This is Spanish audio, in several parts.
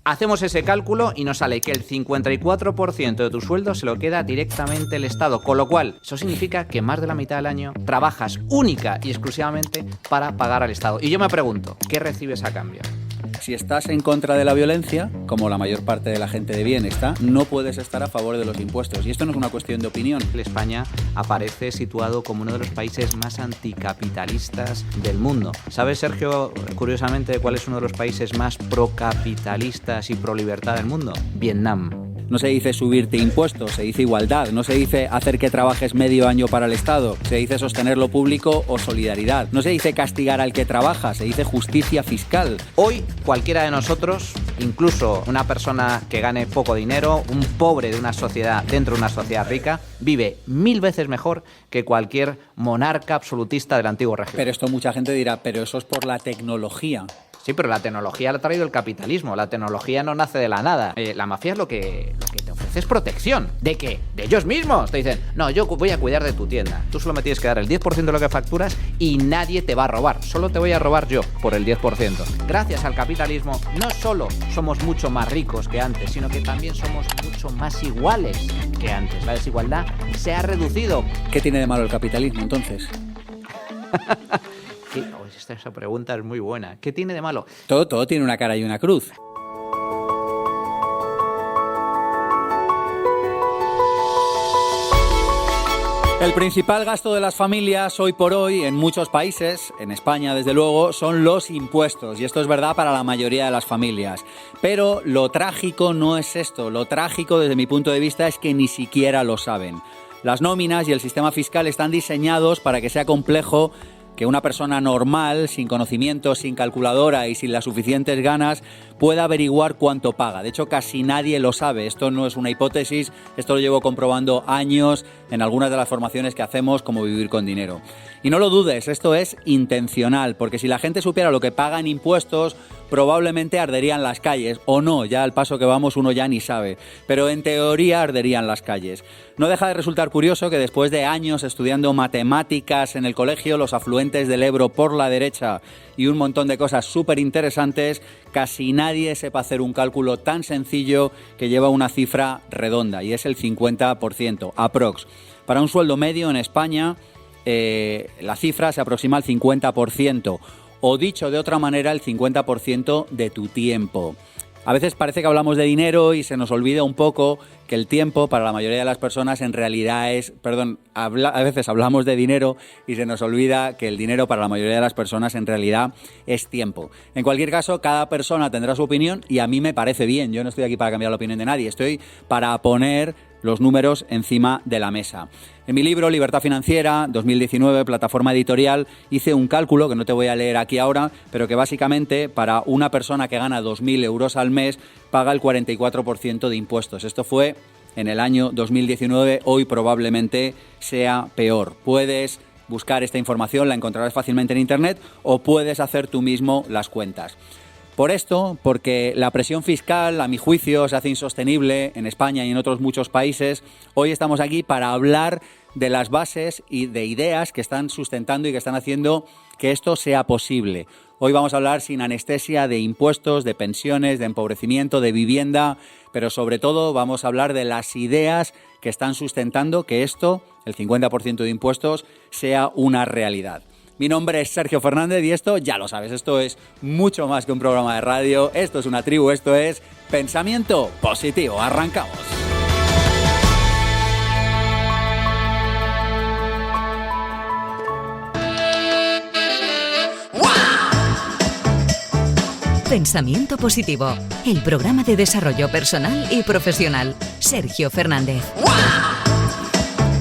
Hacemos ese cálculo y nos sale que el 54% de tu sueldo se lo queda directamente el Estado, con lo cual eso significa que más de la mitad del año trabajas única y exclusivamente para pagar al Estado. Y yo me pregunto, ¿qué recibes a cambio? Si estás en contra de la violencia, como la mayor parte de la gente de bien está, no puedes estar a favor de los impuestos. Y esto no es una cuestión de opinión. España aparece situado como uno de los países más anticapitalistas del mundo. ¿Sabes, Sergio, curiosamente, cuál es uno de los países más procapitalistas y pro libertad del mundo? Vietnam. No se dice subirte impuestos, se dice igualdad. No se dice hacer que trabajes medio año para el Estado. Se dice sostener lo público o solidaridad. No se dice castigar al que trabaja, se dice justicia fiscal. Hoy, cualquiera de nosotros, incluso una persona que gane poco dinero, un pobre de una sociedad, dentro de una sociedad rica, vive 1000 veces mejor que cualquier monarca absolutista del antiguo régimen. Pero esto mucha gente dirá, pero eso es por la tecnología. Sí, pero la tecnología la ha traído el capitalismo. La tecnología no nace de la nada. La mafia es lo que te ofrece es protección. ¿De qué? De ellos mismos. Te dicen, no, yo voy a cuidar de tu tienda. Tú solo me tienes que dar el 10% de lo que facturas y nadie te va a robar. Solo te voy a robar yo por el 10%. Gracias al capitalismo, no solo somos mucho más ricos que antes, sino que también somos mucho más iguales que antes. La desigualdad se ha reducido. ¿Qué tiene de malo el capitalismo, entonces? Esa pregunta es muy buena. ¿Qué tiene de malo? Todo tiene una cara y una cruz. El principal gasto de las familias hoy por hoy en muchos países, en España desde luego, son los impuestos. Y esto es verdad para la mayoría de las familias. Pero lo trágico no es esto. Lo trágico desde mi punto de vista es que ni siquiera lo saben. Las nóminas y el sistema fiscal están diseñados para que sea complejo que una persona normal, sin conocimientos, sin calculadora y sin las suficientes ganas, pueda averiguar cuánto paga. De hecho, casi nadie lo sabe. Esto no es una hipótesis, esto lo llevo comprobando años en algunas de las formaciones que hacemos, como Vivir con Dinero. Y no lo dudes, esto es intencional, porque si la gente supiera lo que paga en impuestos, probablemente arderían las calles, o no, ya al paso que vamos uno ya ni sabe, pero en teoría arderían las calles. No deja de resultar curioso que después de años estudiando matemáticas en el colegio, los afluentes del Ebro por la derecha y un montón de cosas súper interesantes, casi nadie sepa hacer un cálculo tan sencillo que lleva una cifra redonda, y es el 50%, aprox. Para un sueldo medio en España, la cifra se aproxima al 50%, o dicho de otra manera, el 50% de tu tiempo. A veces parece que hablamos de dinero y se nos olvida un poco que el tiempo para la mayoría de las personas en realidad es... a veces hablamos de dinero y se nos olvida que el dinero para la mayoría de las personas en realidad es tiempo. En cualquier caso, cada persona tendrá su opinión y a mí me parece bien. Yo no estoy aquí para cambiar la opinión de nadie, estoy para poner los números encima de la mesa. En mi libro Libertad Financiera, 2019, plataforma editorial, hice un cálculo que no te voy a leer aquí ahora, pero que básicamente para una persona que gana 2.000 euros al mes paga el 44% de impuestos. Esto fue en el año 2019, hoy probablemente sea peor. Puedes buscar esta información, la encontrarás fácilmente en internet, o puedes hacer tú mismo las cuentas. Por esto, porque la presión fiscal, a mi juicio, se hace insostenible en España y en otros muchos países, hoy estamos aquí para hablar de las bases y de ideas que están sustentando y que están haciendo que esto sea posible. Hoy vamos a hablar sin anestesia de impuestos, de pensiones, de empobrecimiento, de vivienda, pero sobre todo vamos a hablar de las ideas que están sustentando que esto, el 50% de impuestos, sea una realidad. Mi nombre es Sergio Fernández y esto, ya lo sabes, esto es mucho más que un programa de radio, esto es una tribu, esto es Pensamiento Positivo. Arrancamos. Pensamiento Positivo, el programa de desarrollo personal y profesional. Sergio Fernández.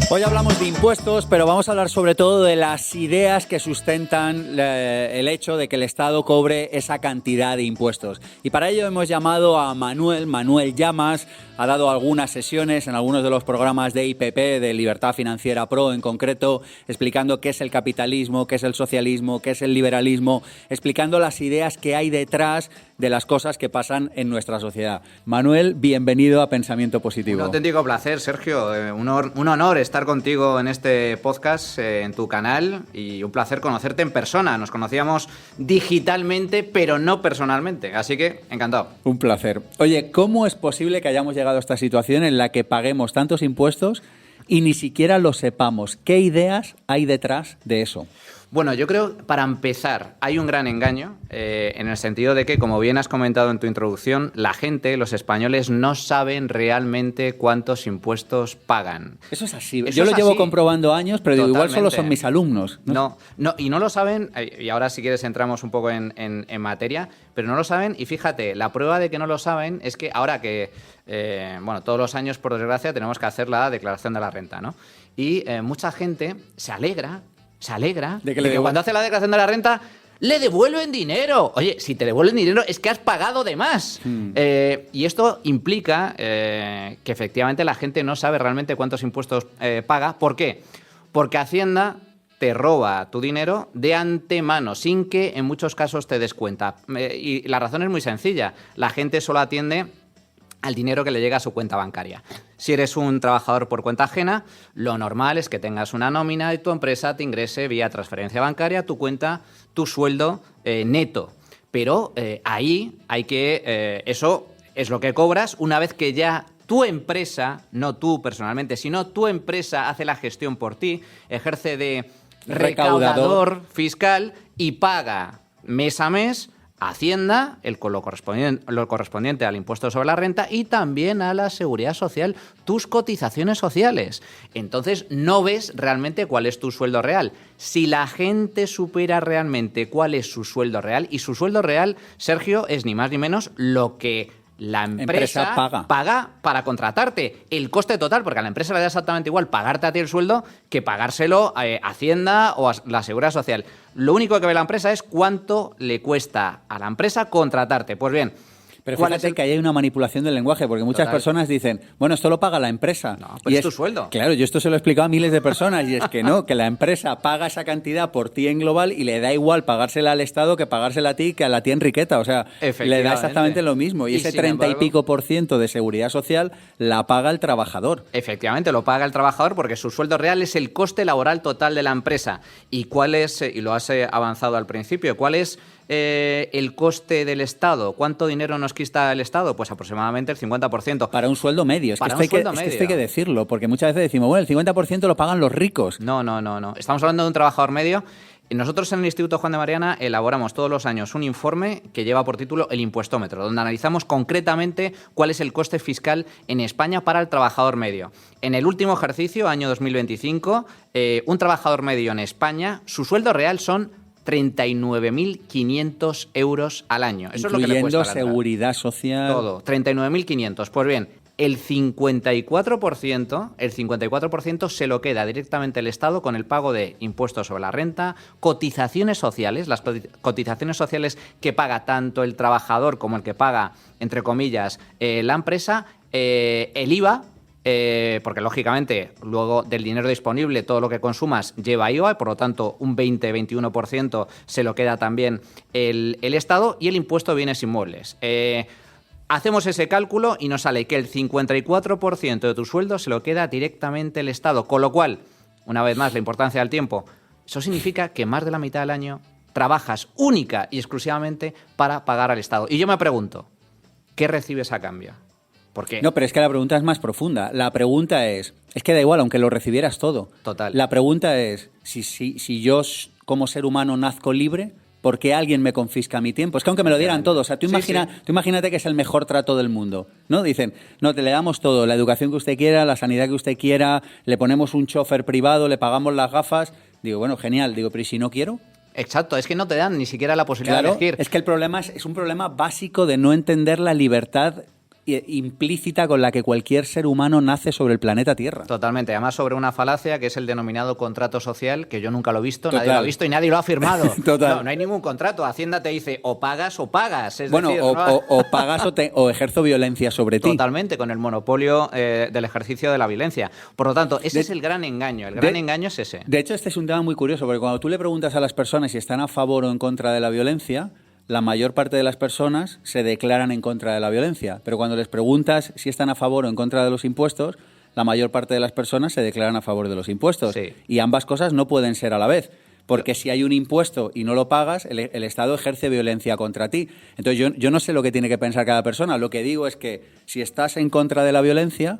Hoy hablamos de impuestos, pero vamos a hablar sobre todo de las ideas que sustentan el hecho de que el Estado cobre esa cantidad de impuestos. Y para ello hemos llamado a Manuel Llamas. ha dado algunas sesiones en algunos de los programas de IPP, de Libertad Financiera Pro en concreto, explicando qué es el capitalismo, qué es el socialismo, qué es el liberalismo, explicando las ideas que hay detrás de las cosas que pasan en nuestra sociedad. Manuel, bienvenido a Pensamiento Positivo. Un auténtico placer, Sergio. Un honor estar contigo en este podcast, en tu canal, y un placer conocerte en persona. Nos conocíamos digitalmente, pero no personalmente. Así que, encantado. Un placer. Oye, ¿cómo es posible que hayamos llegado a esta situación en la que paguemos tantos impuestos y ni siquiera lo sepamos? ¿Qué ideas hay detrás de eso? Bueno, yo creo, para empezar, hay un gran engaño en el sentido de que, como bien has comentado en tu introducción, la gente, los españoles, no saben realmente cuántos impuestos pagan. Eso es así. Eso Yo es lo llevo así. comprobando años, pero digo, igual solo Totalmente. son mis alumnos. No, y no lo saben, y ahora si quieres entramos un poco en materia, pero no lo saben, y fíjate, la prueba de que no lo saben es que ahora que, todos los años, por desgracia, tenemos que hacer la declaración de la renta, ¿no? Y mucha gente se alegra De que cuando hace la declaración de la renta le devuelven dinero. Oye, si te devuelven dinero es que has pagado de más. Y esto implica que efectivamente la gente no sabe realmente cuántos impuestos paga. ¿Por qué? Porque Hacienda te roba tu dinero de antemano, sin que en muchos casos te des cuenta. Y la razón es muy sencilla. La gente solo atiende al dinero que le llega a su cuenta bancaria. Si eres un trabajador por cuenta ajena, lo normal es que tengas una nómina y tu empresa te ingrese vía transferencia bancaria a tu cuenta tu sueldo neto. Pero ahí hay que... eso es lo que cobras una vez que ya tu empresa, no tú personalmente, sino tu empresa hace la gestión por ti, ejerce de recaudador fiscal y paga mes a mes a Hacienda, lo correspondiente al impuesto sobre la renta y también a la seguridad social, tus cotizaciones sociales. Entonces no ves realmente cuál es tu sueldo real. Si la gente supera realmente cuál es su sueldo real, y su sueldo real, Sergio, es ni más ni menos lo que la empresa paga para contratarte. El coste total, porque a la empresa le da exactamente igual pagarte a ti el sueldo que pagárselo a Hacienda o a la Seguridad Social. Lo único que ve la empresa es cuánto le cuesta a la empresa contratarte. Pues bien, pero fíjate que ahí hay una manipulación del lenguaje, porque muchas personas dicen, bueno, esto lo paga la empresa. No, pues es tu sueldo. Claro, yo esto se lo he explicado a miles de personas, y es que no, que la empresa paga esa cantidad por ti en global y le da igual pagársela al Estado que pagársela a ti que a la tía Enriqueta. O sea, le da exactamente lo mismo. Y ese 30 y pico % de seguridad social la paga el trabajador. Efectivamente, lo paga el trabajador porque su sueldo real es el coste laboral total de la empresa. ¿Y cuál es, y lo has avanzado al principio, cuál es el coste del Estado? ¿Cuánto dinero nos quita el Estado? Pues aproximadamente el 50%. Para un sueldo medio. Es que esto hay que decirlo, porque muchas veces decimos, bueno, el 50% lo pagan los ricos. No. Estamos hablando de un trabajador medio. Nosotros en el Instituto Juan de Mariana elaboramos todos los años un informe que lleva por título El Impuestómetro, donde analizamos concretamente cuál es el coste fiscal en España para el trabajador medio. En el último ejercicio, año 2025, un trabajador medio en España, su sueldo real son 39.500 euros al año. Eso es lo que le cuesta. Incluyendo seguridad social. Todo, 39.500. Pues bien, el 54% se lo queda directamente el Estado con el pago de impuestos sobre la renta, cotizaciones sociales, las cotizaciones sociales que paga tanto el trabajador como el que paga, entre comillas, la empresa, el IVA, porque lógicamente luego del dinero disponible todo lo que consumas lleva IVA y por lo tanto un 20-21% se lo queda también el Estado, y el impuesto de bienes inmuebles. Hacemos ese cálculo y nos sale que el 54% de tu sueldo se lo queda directamente el Estado, con lo cual, una vez más, la importancia del tiempo. Eso significa que más de la mitad del año trabajas única y exclusivamente para pagar al Estado. Y yo me pregunto, ¿qué recibes a cambio? ¿Por qué? No, pero es que la pregunta es más profunda. La pregunta es que da igual, aunque lo recibieras todo. Total. La pregunta es, si yo como ser humano nazco libre, ¿por qué alguien me confisca mi tiempo? Es que aunque me lo dieran todo, o sea, tú imagínate que es el mejor trato del mundo, ¿no? Dicen, no, te le damos todo, la educación que usted quiera, la sanidad que usted quiera, le ponemos un chofer privado, le pagamos las gafas. Digo, bueno, genial. Digo, pero ¿y si no quiero? Exacto, es que no te dan ni siquiera la posibilidad de elegir. Es que el problema es un problema básico de no entender la libertad implícita con la que cualquier ser humano nace sobre el planeta Tierra. Totalmente. Además, sobre una falacia que es el denominado contrato social, que yo nunca lo he visto, Total. nadie lo ha visto y nadie lo ha firmado. Total. No hay ningún contrato. Hacienda te dice o pagas o pagas. Es Bueno, decir, o pagas o ejerzo violencia sobre ti. Totalmente, con el monopolio del ejercicio de la violencia. Por lo tanto, ese es el gran engaño. El gran engaño es ese. De hecho, este es un tema muy curioso, porque cuando tú le preguntas a las personas si están a favor o en contra de la violencia, la mayor parte de las personas se declaran en contra de la violencia. Pero cuando les preguntas si están a favor o en contra de los impuestos, la mayor parte de las personas se declaran a favor de los impuestos. Sí. Y ambas cosas no pueden ser a la vez. Porque si hay un impuesto y no lo pagas, el Estado ejerce violencia contra ti. Entonces yo no sé lo que tiene que pensar cada persona. Lo que digo es que si estás en contra de la violencia,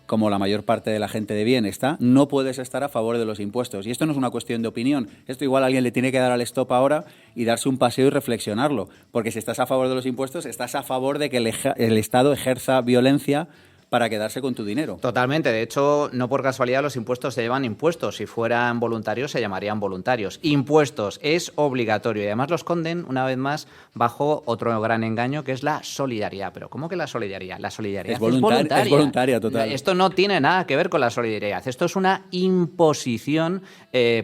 como la mayor parte de la gente de bien está, no puedes estar a favor de los impuestos. Y esto no es una cuestión de opinión. Esto igual alguien le tiene que dar al stop ahora y darse un paseo y reflexionarlo. Porque si estás a favor de los impuestos, estás a favor de que el Estado ejerza violencia para quedarse con tu dinero. Totalmente. De hecho, no por casualidad los impuestos se llaman impuestos. Si fueran voluntarios, se llamarían voluntarios. Impuestos es obligatorio. Y además lo esconden, una vez más, bajo otro gran engaño, que es la solidaridad. ¿Pero cómo que la solidaridad? La solidaridad es voluntaria. Es voluntaria, total. Esto no tiene nada que ver con la solidaridad. Esto es una imposición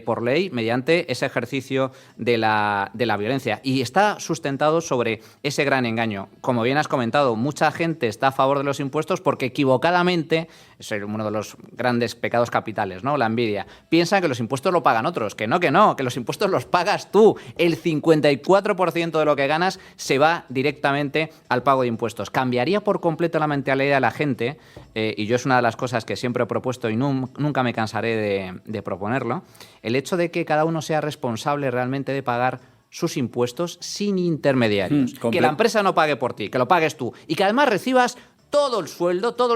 por ley mediante ese ejercicio de la violencia. Y está sustentado sobre ese gran engaño. Como bien has comentado, mucha gente está a favor de los impuestos porque equivocadamente, es uno de los grandes pecados capitales, ¿no? La envidia. Piensa que los impuestos lo pagan otros, que los impuestos los pagas tú. El 54% de lo que ganas se va directamente al pago de impuestos. Cambiaría por completo la mentalidad de la gente, y yo es una de las cosas que siempre he propuesto y nunca me cansaré de proponerlo, el hecho de que cada uno sea responsable realmente de pagar sus impuestos sin intermediarios. Que la empresa no pague por ti, que lo pagues tú y que además recibas todo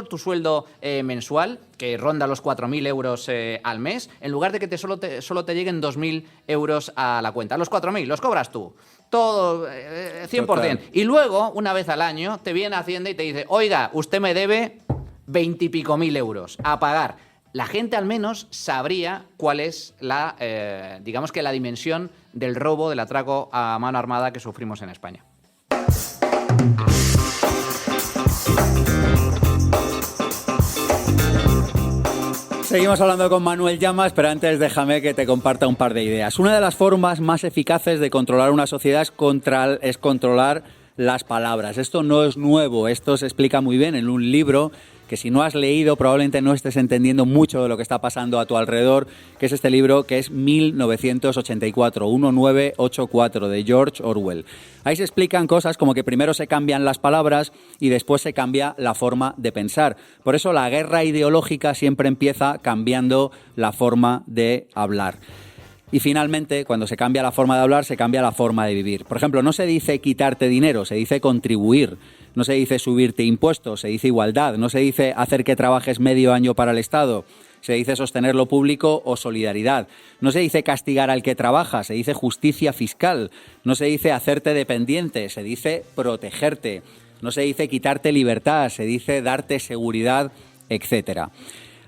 tu sueldo mensual, que ronda los 4.000 euros al mes, en lugar de que solo te lleguen 2.000 euros a la cuenta. Los 4.000 los cobras tú. Todo, 100%. Total. Y luego, una vez al año, te viene Hacienda y te dice, oiga, usted me debe 20 y pico mil euros a pagar. La gente al menos sabría cuál es la dimensión del robo, del atraco a mano armada que sufrimos en España. Seguimos hablando con Manuel Llamas, pero antes déjame que te comparta un par de ideas. Una de las formas más eficaces de controlar una sociedad es controlar las palabras. Esto no es nuevo, esto se explica muy bien en un libro que si no has leído probablemente no estés entendiendo mucho de lo que está pasando a tu alrededor, que es este libro que es 1984 de George Orwell. Ahí se explican cosas como que primero se cambian las palabras y después se cambia la forma de pensar. Por eso la guerra ideológica siempre empieza cambiando la forma de hablar. Y finalmente, cuando se cambia la forma de hablar, se cambia la forma de vivir. Por ejemplo, no se dice quitarte dinero, se dice contribuir. No se dice subirte impuestos, se dice igualdad. No se dice hacer que trabajes medio año para el Estado, se dice sostener lo público o solidaridad. No se dice castigar al que trabaja, se dice justicia fiscal. No se dice hacerte dependiente, se dice protegerte. No se dice quitarte libertad, se dice darte seguridad, etcétera.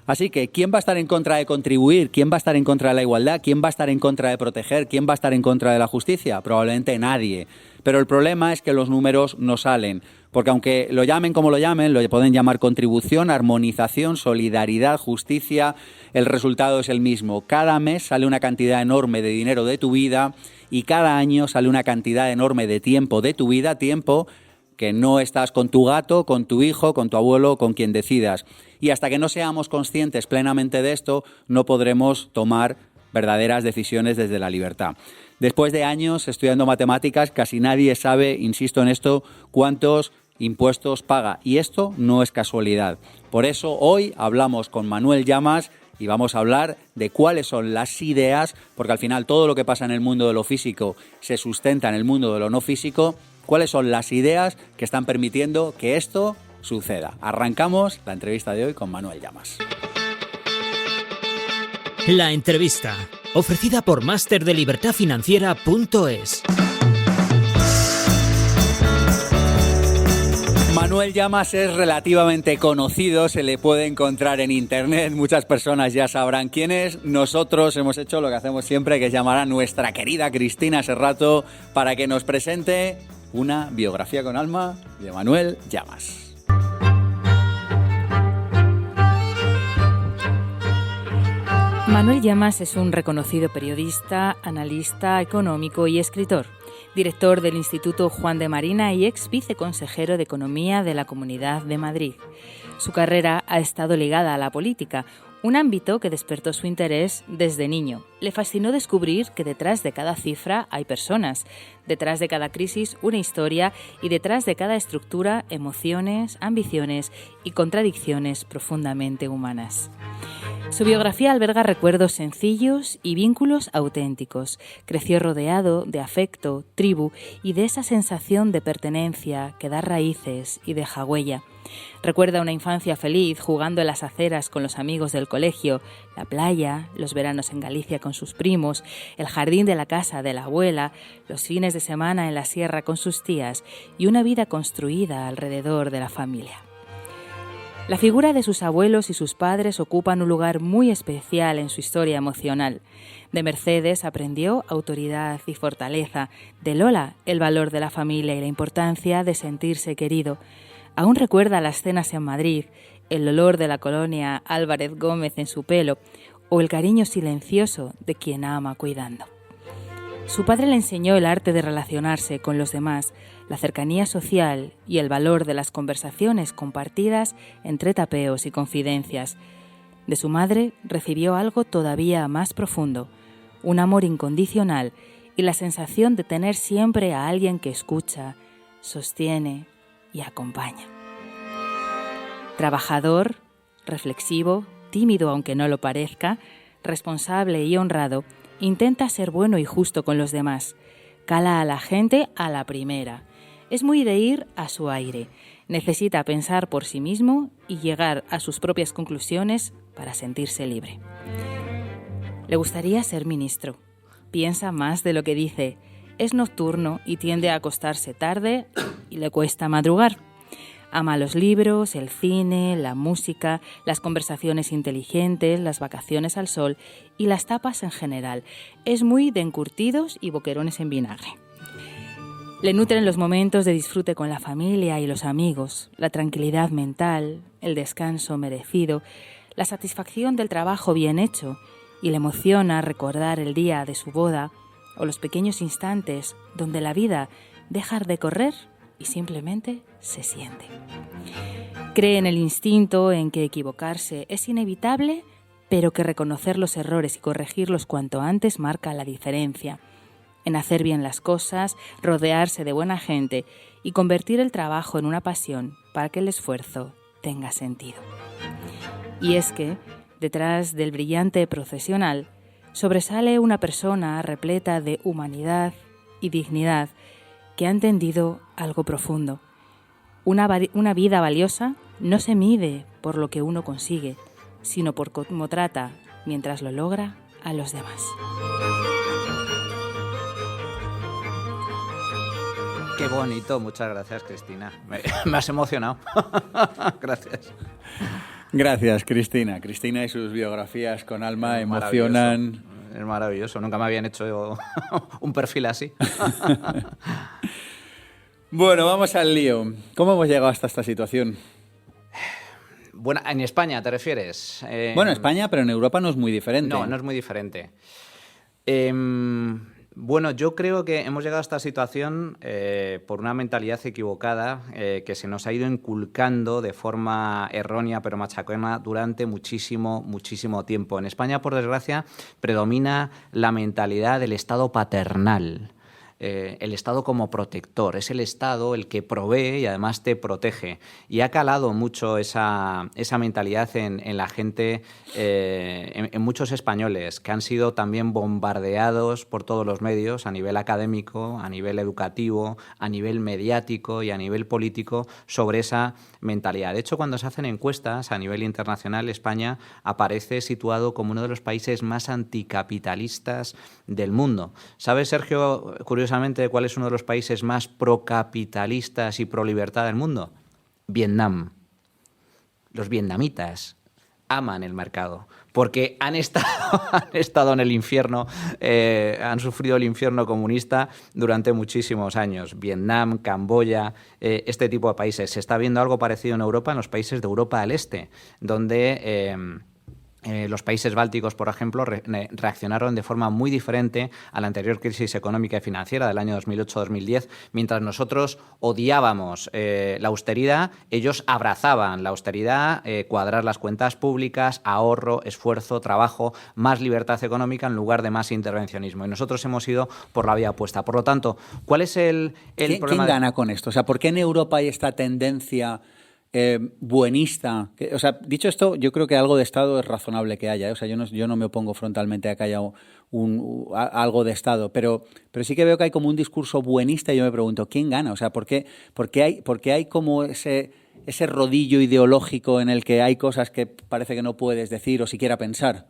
Así que, ¿quién va a estar en contra de contribuir? ¿Quién va a estar en contra de la igualdad? ¿Quién va a estar en contra de proteger? ¿Quién va a estar en contra de la justicia? Probablemente nadie. Pero el problema es que los números no salen. Porque aunque lo llamen como lo llamen, lo pueden llamar contribución, armonización, solidaridad, justicia, el resultado es el mismo. Cada mes sale una cantidad enorme de dinero de tu vida y cada año sale una cantidad enorme de tiempo de tu vida, tiempo que no estás con tu gato, con tu hijo, con tu abuelo, con quien decidas. Y hasta que no seamos conscientes plenamente de esto, no podremos tomar verdaderas decisiones desde la libertad. Después de años estudiando matemáticas, casi nadie sabe, insisto en esto, cuántos impuestos paga. Y esto no es casualidad. Por eso hoy hablamos con Manuel Llamas y vamos a hablar de cuáles son las ideas, porque al final todo lo que pasa en el mundo de lo físico se sustenta en el mundo de lo no físico. ¿Cuáles son las ideas que están permitiendo que esto suceda? Arrancamos la entrevista de hoy con Manuel Llamas. La entrevista, ofrecida por masterdelibertadfinanciera.es. Manuel Llamas es relativamente conocido, se le puede encontrar en internet, muchas personas ya sabrán quién es. Nosotros hemos hecho lo que hacemos siempre, que es llamar a nuestra querida Cristina Serrato para que nos presente una biografía con alma de Manuel Llamas. Manuel Llamas es un reconocido periodista, analista económico y escritor, director del Instituto Juan de Marina y ex viceconsejero de Economía de la Comunidad de Madrid. Su carrera ha estado ligada a la política, un ámbito que despertó su interés desde niño. Le fascinó descubrir que detrás de cada cifra hay personas, detrás de cada crisis una historia y detrás de cada estructura emociones, ambiciones y contradicciones profundamente humanas. Su biografía alberga recuerdos sencillos y vínculos auténticos. Creció rodeado de afecto, tribu y de esa sensación de pertenencia que da raíces y deja huella. Recuerda una infancia feliz jugando en las aceras con los amigos del colegio, la playa, los veranos en Galicia con sus primos, el jardín de la casa de la abuela, los fines de semana en la sierra con sus tías y una vida construida alrededor de la familia. La figura de sus abuelos y sus padres ocupan un lugar muy especial en su historia emocional. De Mercedes aprendió autoridad y fortaleza. De Lola, el valor de la familia y la importancia de sentirse querido. Aún recuerda las cenas en Madrid, el olor de la colonia Álvarez Gómez en su pelo o el cariño silencioso de quien ama cuidando. Su padre le enseñó el arte de relacionarse con los demás, la cercanía social y el valor de las conversaciones compartidas entre tapeos y confidencias. De su madre recibió algo todavía más profundo, un amor incondicional y la sensación de tener siempre a alguien que escucha, sostiene y acompaña. Trabajador, reflexivo, tímido aunque no lo parezca, responsable y honrado, intenta ser bueno y justo con los demás. Cala a la gente a la primera. Es muy de ir a su aire. Necesita pensar por sí mismo y llegar a sus propias conclusiones para sentirse libre. Le gustaría ser ministro. Piensa más de lo que dice. Es nocturno y tiende a acostarse tarde y le cuesta madrugar. Ama los libros, el cine, la música, las conversaciones inteligentes, las vacaciones al sol y las tapas en general. Es muy de encurtidos y boquerones en vinagre. Le nutren los momentos de disfrute con la familia y los amigos, la tranquilidad mental, el descanso merecido, la satisfacción del trabajo bien hecho y le emociona recordar el día de su boda o los pequeños instantes donde la vida deja de correr y simplemente se siente. Cree en el instinto en que equivocarse es inevitable, pero que reconocer los errores y corregirlos cuanto antes marca la diferencia. En hacer bien las cosas, rodearse de buena gente y convertir el trabajo en una pasión para que el esfuerzo tenga sentido. Y es que, detrás del brillante profesional, sobresale una persona repleta de humanidad y dignidad que ha entendido algo profundo. Una vida valiosa no se mide por lo que uno consigue, sino por cómo trata, mientras lo logra, a los demás. Qué bonito, muchas gracias, Cristina. Me has emocionado. Gracias. Gracias, Cristina. Cristina y sus biografías con alma emocionan. Es maravilloso, nunca me habían hecho un perfil así. Bueno, vamos al lío. ¿Cómo hemos llegado hasta esta situación? Bueno, ¿en España te refieres? Bueno, España, pero en Europa no es muy diferente. No, no es muy diferente. Bueno, yo creo que hemos llegado a esta situación por una mentalidad equivocada que se nos ha ido inculcando de forma errónea pero machacona durante muchísimo tiempo. En España, por desgracia, predomina la mentalidad del Estado paternal. El Estado como protector, es el Estado el que provee y además te protege. Y ha calado mucho esa mentalidad en la gente, en muchos españoles, que han sido también bombardeados por todos los medios, a nivel académico, a nivel educativo, a nivel mediático y a nivel político, sobre esa mentalidad. De hecho, cuando se hacen encuestas a nivel internacional, España aparece situado como uno de los países más anticapitalistas del mundo. ¿Sabes, Sergio, curiosamente, cuál es uno de los países más procapitalistas y prolibertad del mundo? Vietnam. Los vietnamitas aman el mercado porque han estado en el infierno, han sufrido el infierno comunista durante muchísimos años. Vietnam, Camboya, este tipo de países. Se está viendo algo parecido en Europa, en los países de Europa del Este, donde Los países bálticos, por ejemplo, reaccionaron de forma muy diferente a la anterior crisis económica y financiera del año 2008-2010. Mientras nosotros odiábamos la austeridad, ellos abrazaban la austeridad, cuadrar las cuentas públicas, ahorro, esfuerzo, trabajo, más libertad económica en lugar de más intervencionismo. Y nosotros hemos ido por la vía opuesta. Por lo tanto, ¿cuál es el problema? ¿Quién gana con esto? O sea, ¿por qué en Europa hay esta tendencia buenista? O sea, dicho esto, yo creo que algo de Estado es razonable que haya, ¿eh? O sea, yo no me opongo frontalmente a que haya algo de Estado, pero sí que veo que hay como un discurso buenista y yo me pregunto, ¿quién gana? O sea, ¿por qué hay como ese rodillo ideológico en el que hay cosas que parece que no puedes decir o siquiera pensar?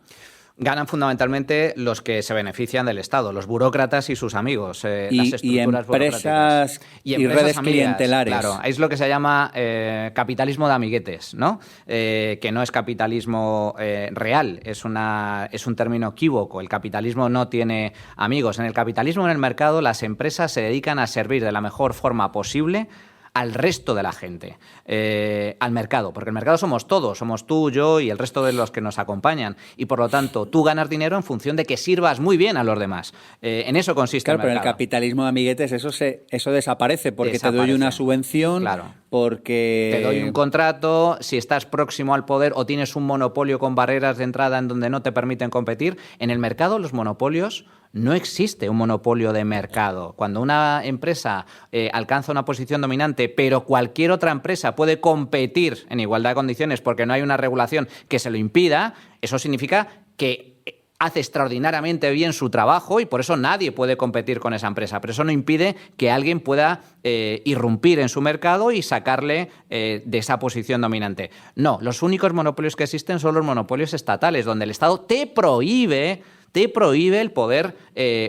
Ganan fundamentalmente los que se benefician del Estado, los burócratas y sus amigos, las estructuras burocráticas. Y redes amigas, clientelares. Claro, es lo que se llama capitalismo de amiguetes, ¿no? Que no es capitalismo real, es un término equívoco. El capitalismo no tiene amigos. En el capitalismo, en el mercado, las empresas se dedican a servir de la mejor forma posible al resto de la gente, al mercado, porque el mercado somos todos, somos tú, yo y el resto de los que nos acompañan, y por lo tanto tú ganas dinero en función de que sirvas muy bien a los demás. En eso consiste el mercado. Claro, pero el capitalismo de amiguetes, eso desaparece, porque te doy una subvención, claro, porque te doy un contrato, si estás próximo al poder o tienes un monopolio con barreras de entrada en donde no te permiten competir. En el mercado los monopolios, no existe un monopolio de mercado. Cuando una empresa alcanza una posición dominante, pero cualquier otra empresa puede competir en igualdad de condiciones porque no hay una regulación que se lo impida, eso significa que hace extraordinariamente bien su trabajo y por eso nadie puede competir con esa empresa. Pero eso no impide que alguien pueda irrumpir en su mercado y sacarle de esa posición dominante. No, los únicos monopolios que existen son los monopolios estatales, donde el Estado te prohíbe el poder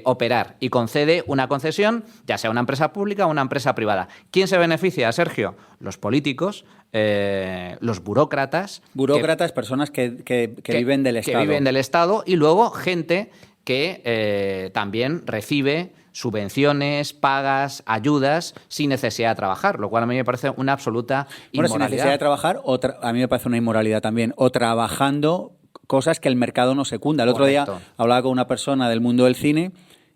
operar y concede una concesión, ya sea una empresa pública o una empresa privada. ¿Quién se beneficia, Sergio? Los políticos, los burócratas. Burócratas, personas que viven del Estado. Que viven del Estado y luego gente que también recibe subvenciones, pagas, ayudas sin necesidad de trabajar, lo cual a mí me parece una absoluta inmoralidad. Sin necesidad de trabajar, a mí me parece una inmoralidad también, o trabajando cosas que el mercado no secunda. El otro día hablaba con una persona del mundo del cine,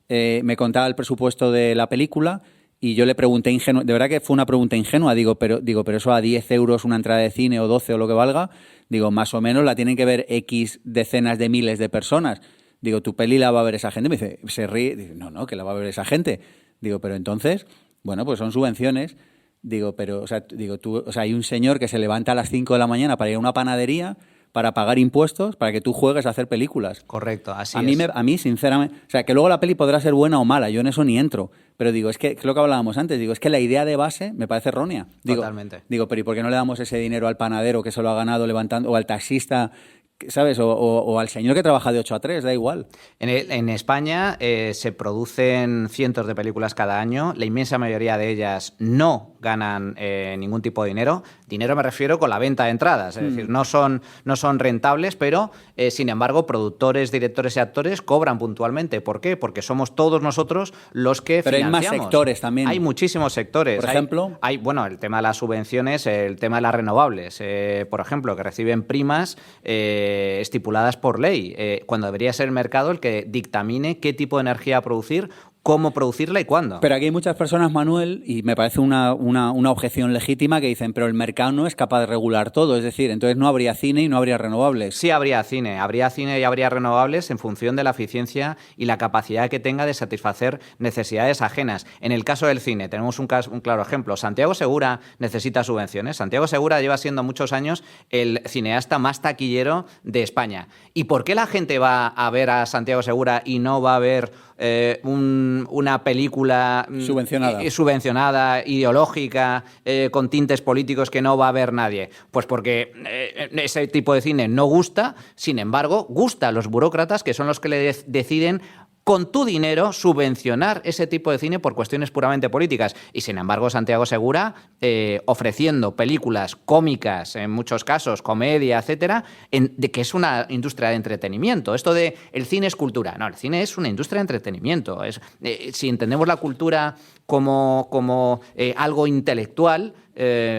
me contaba el presupuesto de la película y yo le pregunté de verdad que fue una pregunta ingenua, digo, pero eso a 10 euros una entrada de cine o 12 o lo que valga, digo, más o menos la tienen que ver X decenas de miles de personas. Digo, ¿tu peli la va a ver esa gente? Me dice, se ríe, dice, no, que la va a ver esa gente. Digo, pero entonces, bueno, pues son subvenciones. Digo, pero, hay un señor que se levanta a las 5 de la mañana para ir a una panadería, para pagar impuestos, para que tú juegues a hacer películas. Correcto, así es. A mí, sinceramente, o sea, que luego la peli podrá ser buena o mala, yo en eso ni entro, pero digo, es que lo que hablábamos antes, digo, es que la idea de base me parece errónea. Totalmente. Digo, pero ¿y por qué no le damos ese dinero al panadero que se lo ha ganado levantando, o al taxista, ¿sabes? O al señor que trabaja de 8 a 3, da igual. En España se producen cientos de películas cada año. La inmensa mayoría de ellas no ganan ningún tipo de dinero. Dinero me refiero con la venta de entradas. Es decir, no son rentables, pero sin embargo productores, directores y actores cobran puntualmente. ¿Por qué? Porque somos todos nosotros los que financiamos. Pero hay más sectores también. Hay muchísimos sectores. Por ejemplo. Bueno, el tema de las subvenciones, el tema de las renovables, por ejemplo, que reciben primas estipuladas por ley, cuando debería ser el mercado el que dictamine qué tipo de energía producir, cómo producirla y cuándo. Pero aquí hay muchas personas, Manuel, y me parece una objeción legítima, que dicen, pero el mercado no es capaz de regular todo, es decir, entonces no habría cine y no habría renovables. Sí habría cine y habría renovables en función de la eficiencia y la capacidad que tenga de satisfacer necesidades ajenas. En el caso del cine tenemos un claro ejemplo. Santiago Segura necesita subvenciones. Santiago Segura lleva siendo muchos años el cineasta más taquillero de España. ¿Y por qué la gente va a ver a Santiago Segura y no va a ver una película subvencionada, ideológica, con tintes políticos que no va a ver nadie? Pues porque ese tipo de cine no gusta, sin embargo, gusta a los burócratas, que son los que le deciden con tu dinero subvencionar ese tipo de cine por cuestiones puramente políticas. Y sin embargo, Santiago Segura, ofreciendo películas cómicas, en muchos casos, comedia, etcétera, de que es una industria de entretenimiento. Esto de el cine es cultura. No, el cine es una industria de entretenimiento. Si entendemos la cultura como algo intelectual,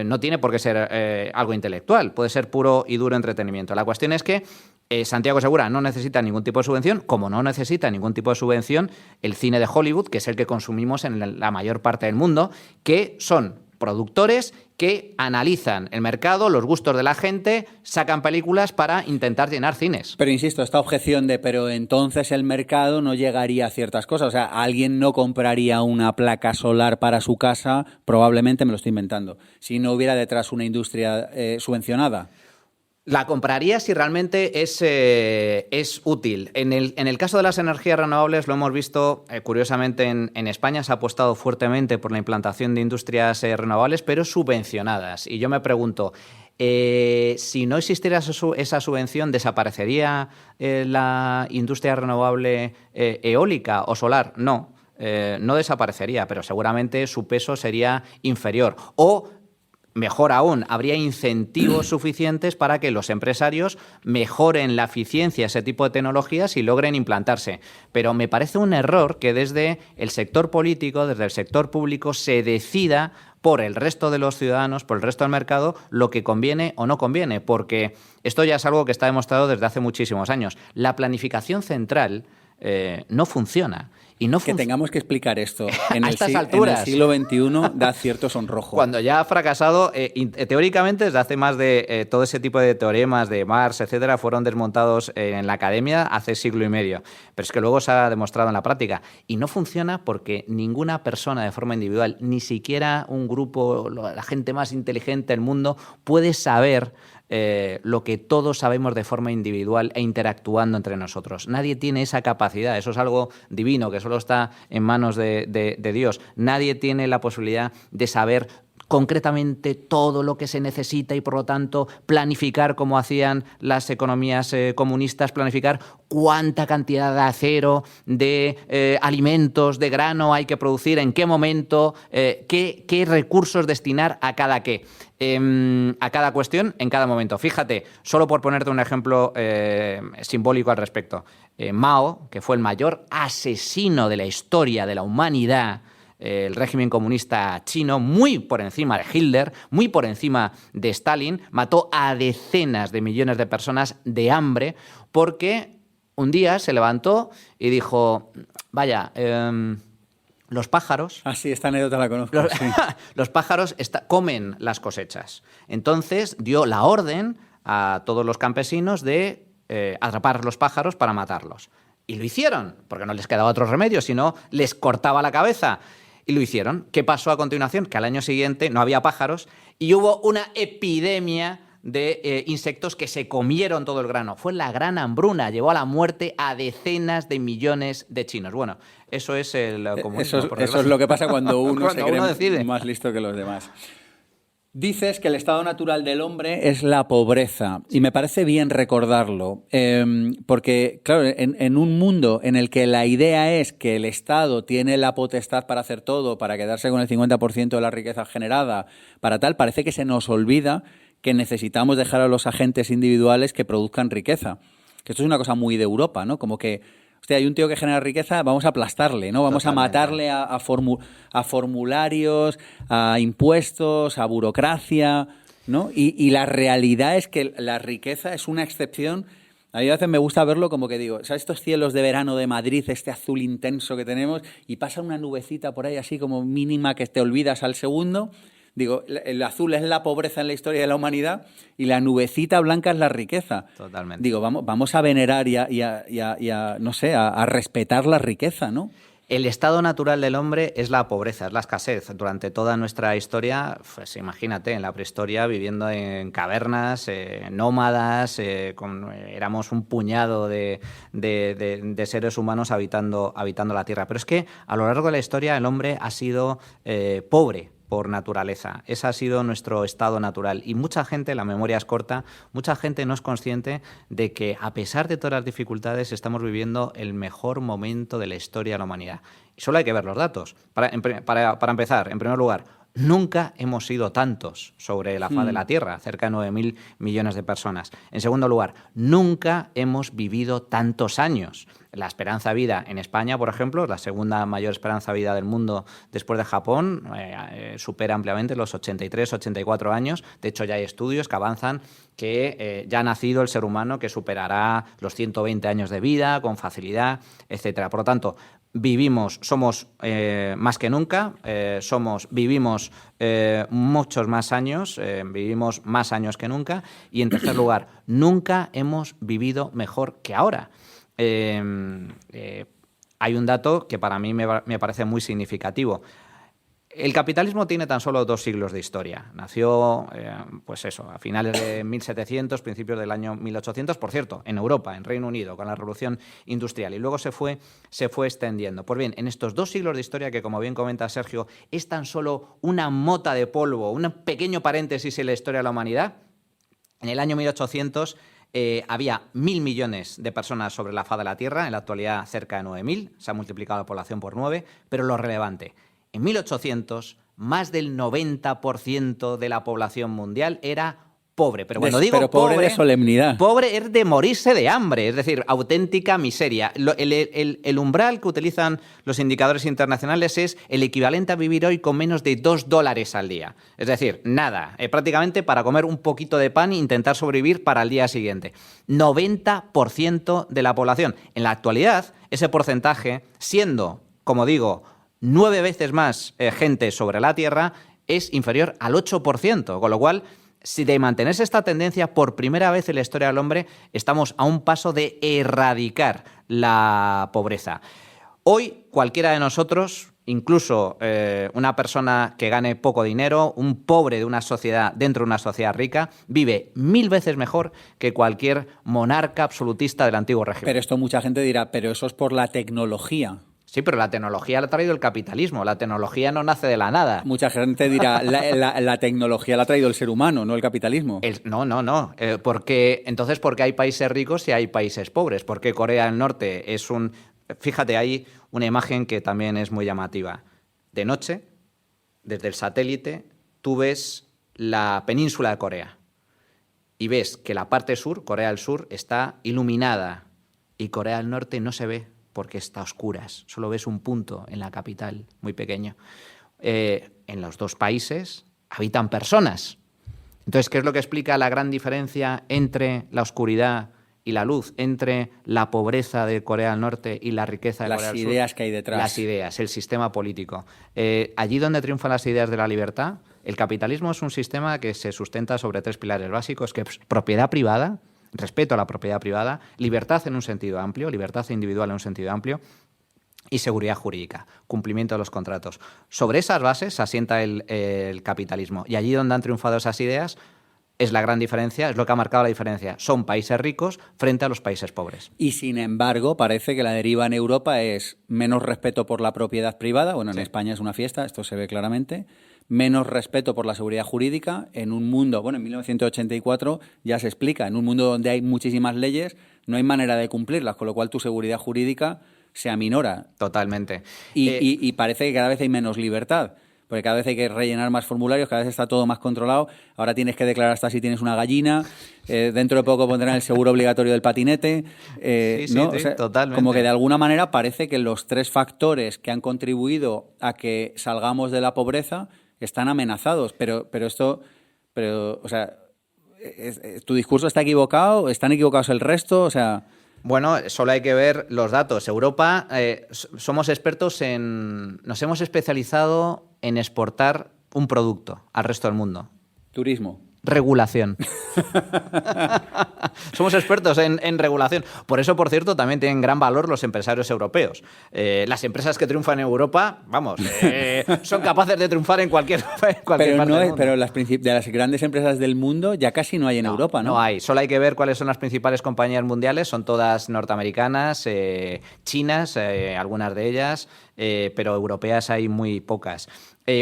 no tiene por qué ser algo intelectual. Puede ser puro y duro entretenimiento. La cuestión es que Santiago Segura no necesita ningún tipo de subvención, como no necesita ningún tipo de subvención el cine de Hollywood, que es el que consumimos en la mayor parte del mundo, que son productores que analizan el mercado, los gustos de la gente, sacan películas para intentar llenar cines. Pero insisto, esta objeción de pero entonces el mercado no llegaría a ciertas cosas. O sea, alguien no compraría una placa solar para su casa, probablemente, me lo estoy inventando, si no hubiera detrás una industria subvencionada. La compraría si realmente es útil. En el caso de las energías renovables lo hemos visto, curiosamente en España se ha apostado fuertemente por la implantación de industrias renovables, pero subvencionadas. Y yo me pregunto, si no existiera esa subvención, ¿desaparecería la industria renovable eólica o solar? No, no desaparecería, pero seguramente su peso sería inferior. O mejor aún, habría incentivos suficientes para que los empresarios mejoren la eficiencia de ese tipo de tecnologías y logren implantarse. Pero me parece un error que desde el sector político, desde el sector público, se decida por el resto de los ciudadanos, por el resto del mercado, lo que conviene o no conviene, porque esto ya es algo que está demostrado desde hace muchísimos años. La planificación central no funciona. Y no que tengamos que explicar esto en a el, estas alturas. En el siglo XXI da cierto sonrojo. Cuando ya ha fracasado, teóricamente, desde hace más de todo ese tipo de teoremas de Marx, etcétera, fueron desmontados en la academia hace siglo y medio. Pero es que luego se ha demostrado en la práctica. Y no funciona porque ninguna persona de forma individual, ni siquiera un grupo, la gente más inteligente del mundo, puede saber lo que todos sabemos de forma individual e interactuando entre nosotros. Nadie tiene esa capacidad, eso es algo divino que solo está en manos de Dios. Nadie tiene la posibilidad de saber concretamente todo lo que se necesita y, por lo tanto, planificar, como hacían las economías comunistas, planificar cuánta cantidad de acero, de alimentos, de grano hay que producir, en qué momento, qué recursos destinar a cada qué. A cada cuestión en cada momento. Fíjate, solo por ponerte un ejemplo simbólico al respecto. Mao, que fue el mayor asesino de la historia de la humanidad, el régimen comunista chino, muy por encima de Hitler, muy por encima de Stalin, mató a decenas de millones de personas de hambre porque un día se levantó y dijo, vaya, los pájaros... Ah, sí, esta anécdota la conozco. Los pájaros comen las cosechas. Entonces dio la orden a todos los campesinos de atrapar los pájaros para matarlos. Y lo hicieron, porque no les quedaba otro remedio, sino les cortaba la cabeza. Y lo hicieron. ¿Qué pasó a continuación? Que al año siguiente no había pájaros y hubo una epidemia de insectos que se comieron todo el grano. Fue la gran hambruna, llevó a la muerte a decenas de millones de chinos. Bueno, eso es el comunismo. Eso es lo que pasa cuando uno se cree decide. Más listo que los demás. Dices que el estado natural del hombre es la pobreza y me parece bien recordarlo porque, claro, en un mundo en el que la idea es que el Estado tiene la potestad para hacer todo, para quedarse con el 50% de la riqueza generada, para tal, parece que se nos olvida que necesitamos dejar a los agentes individuales que produzcan riqueza. Que esto es una cosa muy de Europa, ¿no? Como que, hostia, hay un tío que genera riqueza, vamos a aplastarle, ¿no? Vamos Totalmente. A matarle a formularios, a impuestos, a burocracia, ¿no? Y la realidad es que la riqueza es una excepción. A mí a veces me gusta verlo como que digo, ¿sabes estos cielos de verano de Madrid, este azul intenso que tenemos? Y pasa una nubecita por ahí así como mínima que te olvidas al segundo. Digo, el azul es la pobreza en la historia de la humanidad y la nubecita blanca es la riqueza. Totalmente. Digo, vamos a venerar y a no sé, a respetar la riqueza, ¿no? El estado natural del hombre es la pobreza, es la escasez. Durante toda nuestra historia, pues imagínate, en la prehistoria, viviendo en cavernas, nómadas, éramos un puñado de seres humanos habitando la Tierra. Pero es que a lo largo de la historia el hombre ha sido pobre por naturaleza. Ese ha sido nuestro estado natural. Y mucha gente, la memoria es corta, mucha gente no es consciente de que a pesar de todas las dificultades estamos viviendo el mejor momento de la historia de la humanidad. Y solo hay que ver los datos. Para empezar, en primer lugar, nunca hemos sido tantos sobre la faz de la Tierra, cerca de 9.000 millones de personas. En segundo lugar, nunca hemos vivido tantos años. La esperanza de vida en España, por ejemplo, es la segunda mayor esperanza de vida del mundo después de Japón, supera ampliamente los 83, 84 años. De hecho, ya hay estudios que avanzan que ya ha nacido el ser humano que superará los 120 años de vida con facilidad, etcétera. Por lo tanto, somos más que nunca, vivimos muchos más años, vivimos más años que nunca, y en tercer lugar, nunca hemos vivido mejor que ahora. Hay un dato que para mí me parece muy significativo. El capitalismo tiene tan solo 2 siglos de historia. Nació, a finales de 1700, principios del año 1800, por cierto, en Europa, en Reino Unido, con la Revolución Industrial, y luego se fue extendiendo. Pues bien, en estos 2 siglos de historia, que como bien comenta Sergio, es tan solo una mota de polvo, un pequeño paréntesis en la historia de la humanidad, en el año 1800 había 1.000 millones de personas sobre la faz de la Tierra, en la actualidad cerca de 9.000, se ha multiplicado la población por 9, pero lo relevante, en 1800 más del 90% de la población mundial era pobre. Pero cuando digo pobre de solemnidad. Pobre es de morirse de hambre, es decir, auténtica miseria. El umbral que utilizan los indicadores internacionales es el equivalente a vivir hoy con menos de $2 al día. Es decir, nada, prácticamente para comer un poquito de pan e intentar sobrevivir para el día siguiente. 90% de la población. En la actualidad, ese porcentaje, siendo, como digo, 9 veces más gente sobre la Tierra, es inferior al 8%, con lo cual, si de mantenerse esta tendencia, por primera vez en la historia del hombre, estamos a un paso de erradicar la pobreza. Hoy, cualquiera de nosotros, incluso una persona que gane poco dinero, un pobre de una sociedad dentro de una sociedad rica, vive 1000 veces mejor que cualquier monarca absolutista del antiguo régimen. Pero esto mucha gente dirá, pero eso es por la tecnología. Sí, pero la tecnología la ha traído el capitalismo. La tecnología no nace de la nada. Mucha gente dirá, la tecnología la ha traído el ser humano, no el capitalismo. No. ¿Por qué hay países ricos y hay países pobres? Porque Corea del Norte es un... Fíjate, hay una imagen que también es muy llamativa. De noche, desde el satélite, tú ves la península de Corea y ves que la parte sur, Corea del Sur, está iluminada y Corea del Norte no se ve, porque está a oscuras. Solo ves un punto en la capital, muy pequeño. En los 2 países habitan personas. Entonces, ¿qué es lo que explica la gran diferencia entre la oscuridad y la luz, entre la pobreza de Corea del Norte y la riqueza de Corea del Sur? Las ideas que hay detrás. Las ideas, el sistema político. Allí donde triunfan las ideas de la libertad, el capitalismo es un sistema que se sustenta sobre 3 pilares básicos, que es propiedad privada, respeto a la propiedad privada, libertad en un sentido amplio, libertad individual en un sentido amplio, y seguridad jurídica, cumplimiento de los contratos. Sobre esas bases se asienta el capitalismo. Y allí donde han triunfado esas ideas es la gran diferencia, es lo que ha marcado la diferencia. Son países ricos frente a los países pobres. Y sin embargo, parece que la deriva en Europa es menos respeto por la propiedad privada. Bueno, en España es una fiesta, esto se ve claramente. Menos respeto por la seguridad jurídica en un mundo, en 1984 ya se explica, en un mundo donde hay muchísimas leyes, no hay manera de cumplirlas, con lo cual tu seguridad jurídica se aminora. Totalmente. Y parece que cada vez hay menos libertad, porque cada vez hay que rellenar más formularios, cada vez está todo más controlado. Ahora tienes que declarar hasta si tienes una gallina, dentro de poco pondrán el seguro obligatorio del patinete. ¿no? Sí, o sea, totalmente. Como que de alguna manera parece que los 3 factores que han contribuido a que salgamos de la pobreza están amenazados, pero ¿tu discurso está equivocado? ¿Están equivocados el resto? O sea... Bueno, solo hay que ver los datos. Europa, somos expertos nos hemos especializado en exportar un producto al resto del mundo. Turismo. Regulación. Somos expertos en regulación. Por eso, por cierto, también tienen gran valor los empresarios europeos. Las empresas que triunfan en Europa, son capaces de triunfar en cualquier parte del mundo. Pero de las grandes empresas del mundo ya casi no hay en Europa, ¿no? No hay. Solo hay que ver cuáles son las principales compañías mundiales. Son todas norteamericanas, chinas, algunas de ellas, pero europeas hay muy pocas.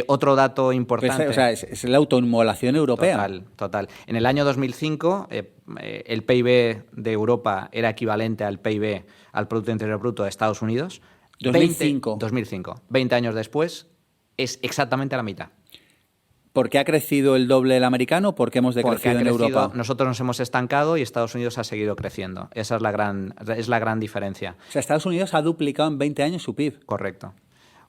Otro dato importante... es la autoinmolación europea. Total. En el año 2005, el PIB de Europa era equivalente al PIB, al Producto Interior Bruto de Estados Unidos. 2005. 2005. 20 años después, es exactamente la mitad. ¿Por qué ha crecido el doble el americano? ¿Por qué hemos decrecido en Europa? Nosotros nos hemos estancado y Estados Unidos ha seguido creciendo. Esa es la gran diferencia. O sea, Estados Unidos ha duplicado en 20 años su PIB. Correcto.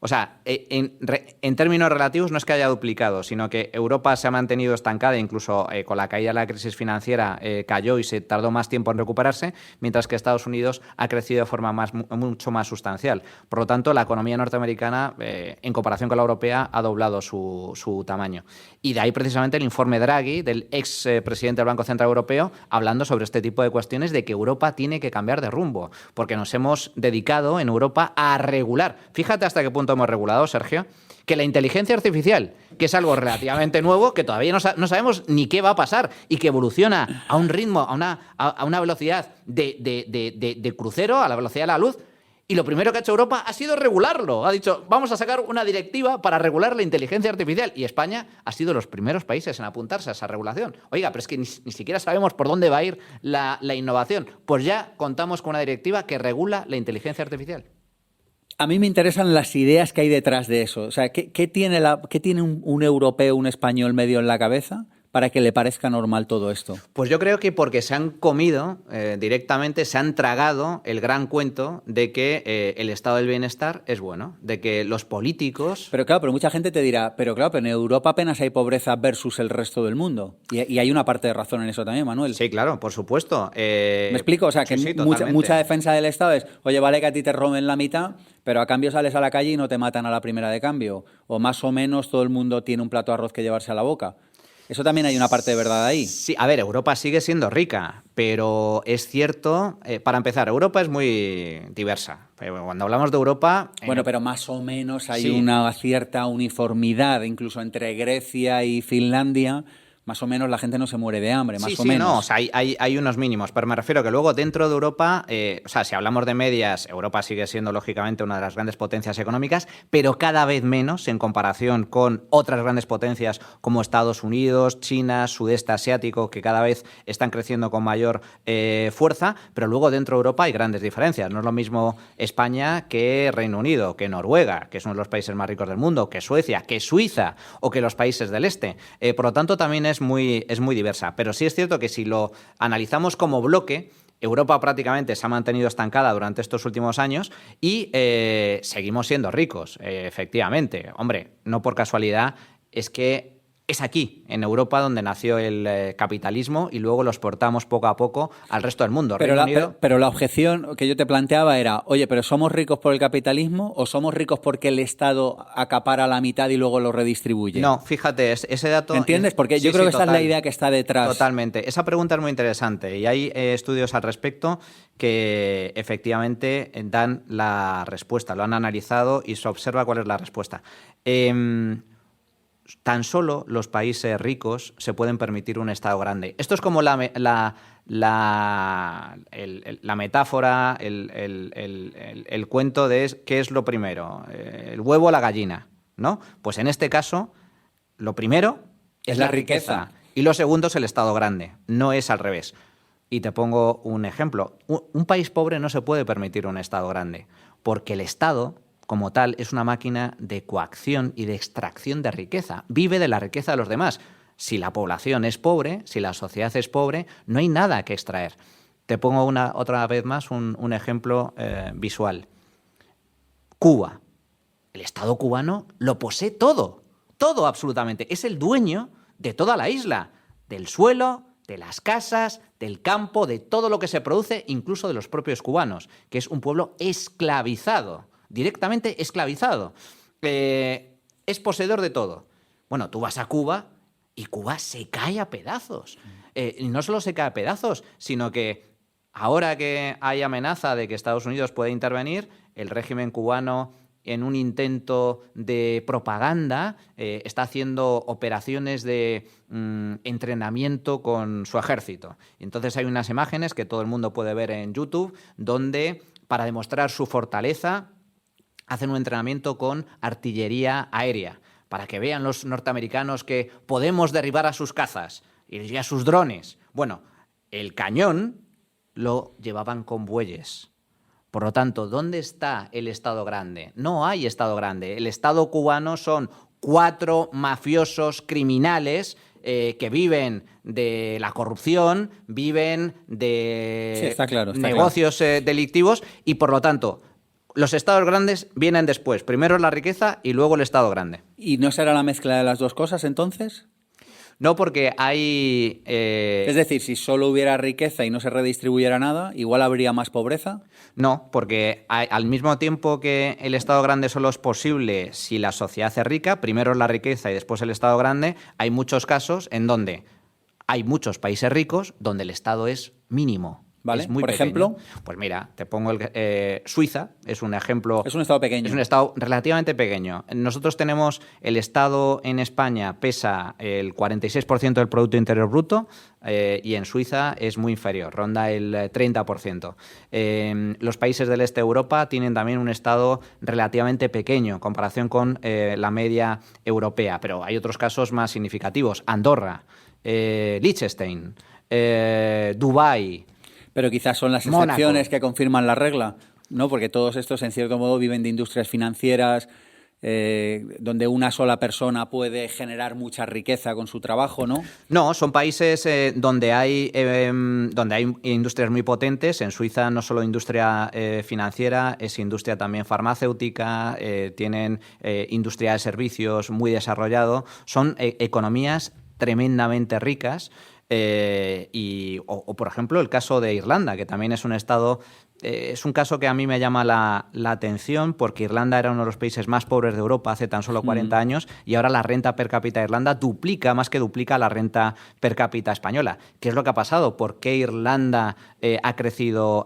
O sea, en términos relativos no es que haya duplicado, sino que Europa se ha mantenido estancada, incluso con la caída de la crisis financiera cayó y se tardó más tiempo en recuperarse, mientras que Estados Unidos ha crecido de forma mucho más sustancial. Por lo tanto, la economía norteamericana, en comparación con la europea, ha doblado su tamaño. Y de ahí precisamente el informe Draghi, del ex presidente del Banco Central Europeo, hablando sobre este tipo de cuestiones de que Europa tiene que cambiar de rumbo, porque nos hemos dedicado en Europa a regular. Fíjate hasta qué punto hemos regulado, Sergio, que la inteligencia artificial, que es algo relativamente nuevo, que todavía no sabemos ni qué va a pasar y que evoluciona a un ritmo, a una velocidad de crucero, a la velocidad de la luz, y lo primero que ha hecho Europa ha sido regularlo. Ha dicho, vamos a sacar una directiva para regular la inteligencia artificial. Y España ha sido los primeros países en apuntarse a esa regulación. Oiga, pero es que ni siquiera sabemos por dónde va a ir la innovación. Pues ya contamos con una directiva que regula la inteligencia artificial. A mí me interesan las ideas que hay detrás de eso. O sea, ¿qué tiene un europeo, un español medio en la cabeza para que le parezca normal todo esto? Pues yo creo que porque se han comido directamente, se han tragado el gran cuento de que el estado del bienestar es bueno, de que los políticos... Pero claro, pero mucha gente te dirá, pero en Europa apenas hay pobreza versus el resto del mundo. Y hay una parte de razón en eso también, Manuel. Sí, claro, por supuesto. ¿Me explico? O sea, que sí, mucha defensa del Estado es, oye, vale que a ti te roben la mitad, pero a cambio sales a la calle y no te matan a la primera de cambio. O más o menos todo el mundo tiene un plato de arroz que llevarse a la boca. Eso también hay una parte de verdad ahí. Sí, a ver, Europa sigue siendo rica, pero es cierto, para empezar, Europa es muy diversa. Cuando hablamos de Europa... Bueno, pero más o menos hay una cierta uniformidad, incluso entre Grecia y Finlandia. Más o menos la gente no se muere de hambre, más o menos. No, o sea, hay unos mínimos, pero me refiero que luego dentro de Europa, o sea, si hablamos de medias, Europa sigue siendo lógicamente una de las grandes potencias económicas, pero cada vez menos en comparación con otras grandes potencias como Estados Unidos, China, Sudeste Asiático, que cada vez están creciendo con mayor fuerza, pero luego dentro de Europa hay grandes diferencias. No es lo mismo España que Reino Unido, que Noruega, que es uno de los países más ricos del mundo, que Suecia, que Suiza o que los países del este. Por lo tanto, también es muy diversa, pero sí es cierto que si lo analizamos como bloque, Europa prácticamente se ha mantenido estancada durante estos últimos años y seguimos siendo ricos, efectivamente. Hombre, no por casualidad, es que es aquí, en Europa, donde nació el capitalismo y luego lo exportamos poco a poco al resto del mundo. Pero la objeción que yo te planteaba era, oye, ¿pero somos ricos por el capitalismo o somos ricos porque el Estado acapara la mitad y luego lo redistribuye? No, fíjate, ese dato... ¿Entiendes? Porque yo creo que esa es la idea que está detrás. Totalmente. Esa pregunta es muy interesante y hay estudios al respecto que efectivamente dan la respuesta, lo han analizado y se observa cuál es la respuesta. Tan solo los países ricos se pueden permitir un Estado grande. Esto es como la metáfora, el cuento de qué es lo primero, el huevo o la gallina, ¿no? Pues en este caso, lo primero es la riqueza y lo segundo es el Estado grande, no es al revés. Y te pongo un ejemplo. Un país pobre no se puede permitir un Estado grande, porque el Estado, como tal, es una máquina de coacción y de extracción de riqueza. Vive de la riqueza de los demás. Si la población es pobre, si la sociedad es pobre, no hay nada que extraer. Te pongo otra vez más un ejemplo visual. Cuba. El Estado cubano lo posee todo. Todo absolutamente. Es el dueño de toda la isla. Del suelo, de las casas, del campo, de todo lo que se produce, incluso de los propios cubanos, que es un pueblo esclavizado. Directamente esclavizado. Es poseedor de todo. Bueno, tú vas a Cuba y Cuba se cae a pedazos. Y no solo se cae a pedazos, sino que ahora que hay amenaza de que Estados Unidos puede intervenir, el régimen cubano, en un intento de propaganda, está haciendo operaciones de entrenamiento con su ejército. Entonces hay unas imágenes que todo el mundo puede ver en YouTube, donde, para demostrar su fortaleza, hacen un entrenamiento con artillería aérea, para que vean los norteamericanos que podemos derribar a sus cazas y a sus drones. Bueno, el cañón lo llevaban con bueyes. Por lo tanto, ¿dónde está el Estado grande? No hay Estado grande. El Estado cubano son 4 mafiosos criminales que viven de la corrupción, viven de Sí, está claro. negocios delictivos y, por lo tanto, los estados grandes vienen después. Primero la riqueza y luego el estado grande. ¿Y no será la mezcla de las dos cosas entonces? No, porque hay... Es decir, si solo hubiera riqueza y no se redistribuyera nada, igual habría más pobreza. No, porque al mismo tiempo que el Estado grande solo es posible si la sociedad es rica, primero es la riqueza y después el Estado grande, hay muchos casos en donde hay muchos países ricos donde el Estado es mínimo. Vale, Es muy por pequeño. ejemplo. Pues mira, te pongo Suiza, es un ejemplo. Es un estado pequeño. Es un estado relativamente pequeño. Nosotros tenemos, el Estado en España pesa el 46% del Producto Interior Bruto y en Suiza es muy inferior, ronda el 30%. Los países del este de Europa tienen también un Estado relativamente pequeño en comparación con la media europea, pero hay otros casos más significativos. Andorra, Liechtenstein, Dubái. Pero quizás son las Mónaco. excepciones que confirman la regla, ¿no? Porque todos estos, en cierto modo, viven de industrias financieras donde una sola persona puede generar mucha riqueza con su trabajo, ¿no? No, son países donde hay industrias muy potentes. En Suiza no solo industria financiera, es industria también farmacéutica, tienen industria de servicios muy desarrollado. Son economías tremendamente ricas. O, por ejemplo, el caso de Irlanda, que también es un estado... es un caso que a mí me llama la atención porque Irlanda era uno de los países más pobres de Europa hace tan solo 40 años y ahora la renta per cápita de Irlanda más que duplica la renta per cápita española. ¿Qué es lo que ha pasado? ¿Por qué Irlanda ha crecido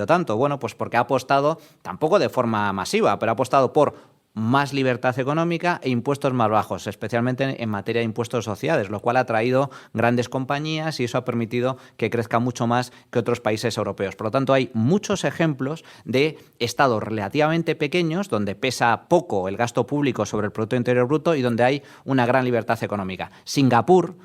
tanto? Bueno, pues porque ha apostado, tampoco de forma masiva, pero ha apostado por más libertad económica e impuestos más bajos, especialmente en materia de impuestos sociales, lo cual ha traído grandes compañías y eso ha permitido que crezca mucho más que otros países europeos. Por lo tanto, hay muchos ejemplos de estados relativamente pequeños donde pesa poco el gasto público sobre el Producto Interior Bruto y donde hay una gran libertad económica. Singapur,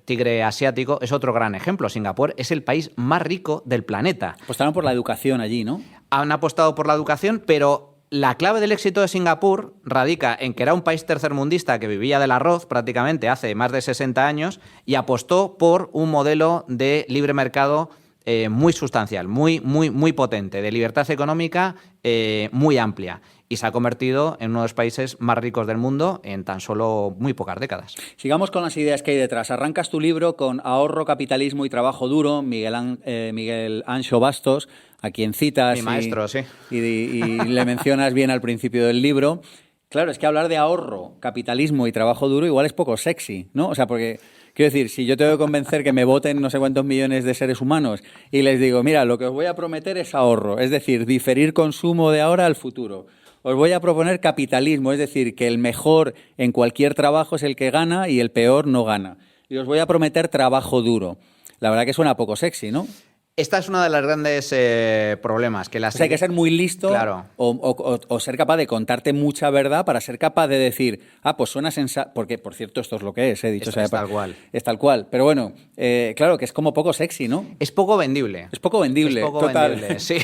tigre asiático, es otro gran ejemplo. Singapur es el país más rico del planeta. Apostaron por la educación allí, ¿no? Han apostado por la educación, pero la clave del éxito de Singapur radica en que era un país tercermundista que vivía del arroz prácticamente hace más de 60 años y apostó por un modelo de libre mercado muy sustancial, muy potente, de libertad económica muy amplia. Y se ha convertido en uno de los países más ricos del mundo en tan solo muy pocas décadas. Sigamos con las ideas que hay detrás. Arrancas tu libro con Ahorro, capitalismo y trabajo duro, Miguel Anxo Bastos, a quien citas. Mi maestro, sí. Y le mencionas bien al principio del libro. Claro, es que hablar de ahorro, capitalismo y trabajo duro igual es poco sexy, ¿no? O sea, porque... Quiero decir, si yo tengo que convencer que me voten no sé cuántos millones de seres humanos y les digo, mira, lo que os voy a prometer es ahorro, es decir, diferir consumo de ahora al futuro. Os voy a proponer capitalismo, es decir, que el mejor en cualquier trabajo es el que gana y el peor no gana. Y os voy a prometer trabajo duro. La verdad que suena poco sexy, ¿no? Esta es uno de los grandes problemas. Que O sea, hay que ser muy listo, claro, o ser capaz de contarte mucha verdad para ser capaz de decir, pues suena sensato, porque, por cierto, esto es lo que es, dicho Esto sea, es tal cual. Es tal cual. Pero bueno, claro, que es como poco sexy, ¿no? Es poco vendible. Es poco vendible, Es poco total. vendible, sí.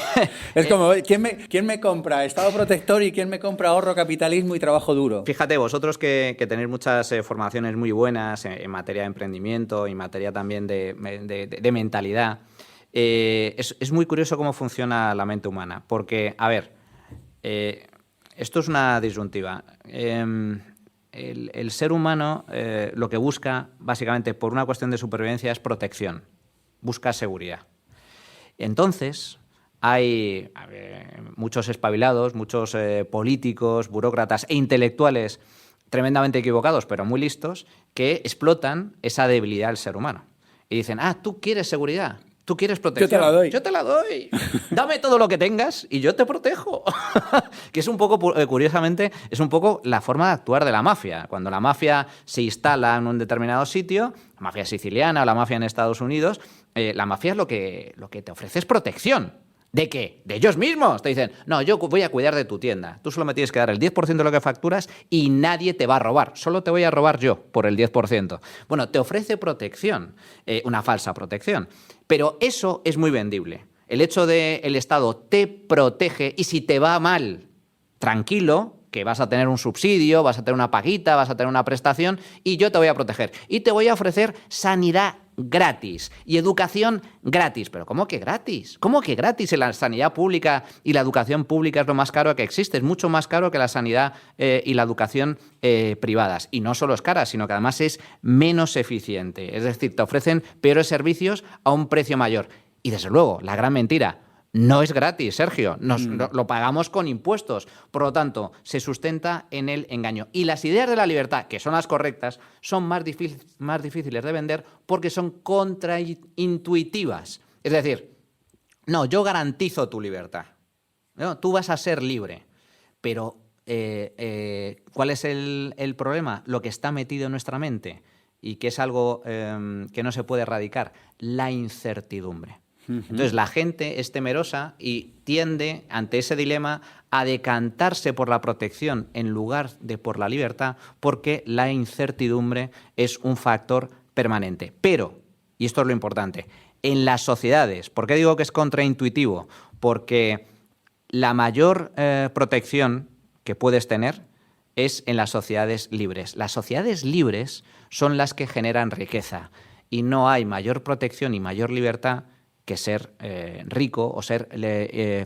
Es como, ¿quién me compra Estado protector y quién me compra ahorro, capitalismo y trabajo duro? Fíjate, vosotros que tenéis muchas formaciones muy buenas en materia de emprendimiento y en materia también de mentalidad, es muy curioso cómo funciona la mente humana, porque, a ver, esto es una disyuntiva. El ser humano lo que busca, básicamente, por una cuestión de supervivencia, es protección, busca seguridad. Entonces, hay muchos espabilados, muchos políticos, burócratas e intelectuales tremendamente equivocados, pero muy listos, que explotan esa debilidad del ser humano. Y dicen, tú quieres seguridad. Tú quieres protección. Yo te la doy. Yo te la doy. Dame todo lo que tengas y yo te protejo. Que es un poco, curiosamente, es un poco la forma de actuar de la mafia. Cuando la mafia se instala en un determinado sitio, la mafia siciliana o la mafia en Estados Unidos, la mafia lo que te ofrece es protección. ¿De qué? De ellos mismos. Te dicen, no, yo voy a cuidar de tu tienda. Tú solo me tienes que dar el 10% de lo que facturas y nadie te va a robar. Solo te voy a robar yo por el 10%. Bueno, te ofrece protección, una falsa protección. Pero eso es muy vendible. El hecho de el Estado te protege y si te va mal, tranquilo, que vas a tener un subsidio, vas a tener una paguita, vas a tener una prestación y yo te voy a proteger. Y te voy a ofrecer sanidad gratis y educación gratis. ¿Pero cómo que gratis? ¿Cómo que gratis? La sanidad pública y la educación pública es lo más caro que existe. Es mucho más caro que la sanidad y la educación privadas. Y no solo es cara, sino que además es menos eficiente. Es decir, te ofrecen peores servicios a un precio mayor. Y desde luego, la gran mentira, no es gratis, Sergio. Lo pagamos con impuestos. Por lo tanto, se sustenta en el engaño. Y las ideas de la libertad, que son las correctas, son más difíciles de vender porque son contraintuitivas. Es decir, no, yo garantizo tu libertad. No, tú vas a ser libre. Pero, ¿cuál es el problema? Lo que está metido en nuestra mente y que es algo que no se puede erradicar, la incertidumbre. Entonces la gente es temerosa y tiende, ante ese dilema, a decantarse por la protección en lugar de por la libertad, porque la incertidumbre es un factor permanente. Pero, y esto es lo importante, en las sociedades, ¿por qué digo que es contraintuitivo? Porque la mayor protección que puedes tener es en las sociedades libres. Las sociedades libres son las que generan riqueza y no hay mayor protección y mayor libertad que ser rico o ser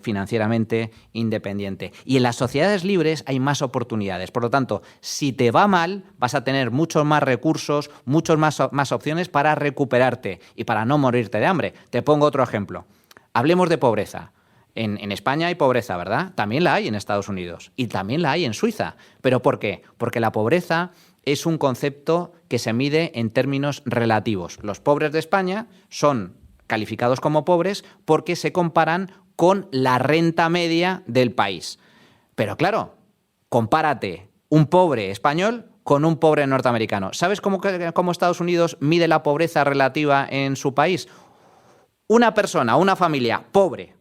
financieramente independiente. Y en las sociedades libres hay más oportunidades. Por lo tanto, si te va mal, vas a tener muchos más recursos, muchos más opciones para recuperarte y para no morirte de hambre. Te pongo otro ejemplo. Hablemos de pobreza. En España hay pobreza, ¿verdad? También la hay en Estados Unidos y también la hay en Suiza. ¿Pero por qué? Porque la pobreza es un concepto que se mide en términos relativos. Los pobres de España son calificados como pobres porque se comparan con la renta media del país. Pero claro, compárate un pobre español con un pobre norteamericano. ¿Sabes cómo Estados Unidos mide la pobreza relativa en su país? Una persona, una familia pobre,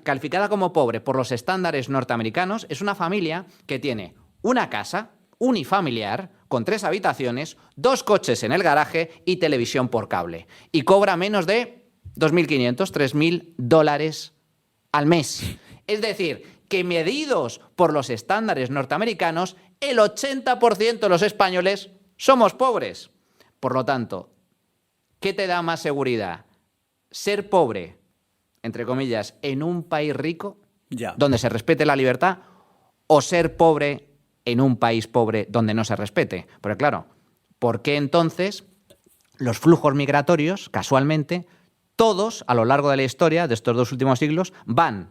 calificada como pobre por los estándares norteamericanos, es una familia que tiene una casa unifamiliar con 3 habitaciones, 2 coches en el garaje y televisión por cable. Y cobra menos de $2.500, $3.000 al mes. Es decir, que medidos por los estándares norteamericanos, el 80% de los españoles somos pobres. Por lo tanto, ¿qué te da más seguridad? ¿Ser pobre, entre comillas, en un país rico, donde se respete la libertad, o ser pobre en un país pobre donde no se respete? Porque claro, ¿por qué entonces los flujos migratorios, casualmente, todos, a lo largo de la historia de estos 2 últimos siglos, van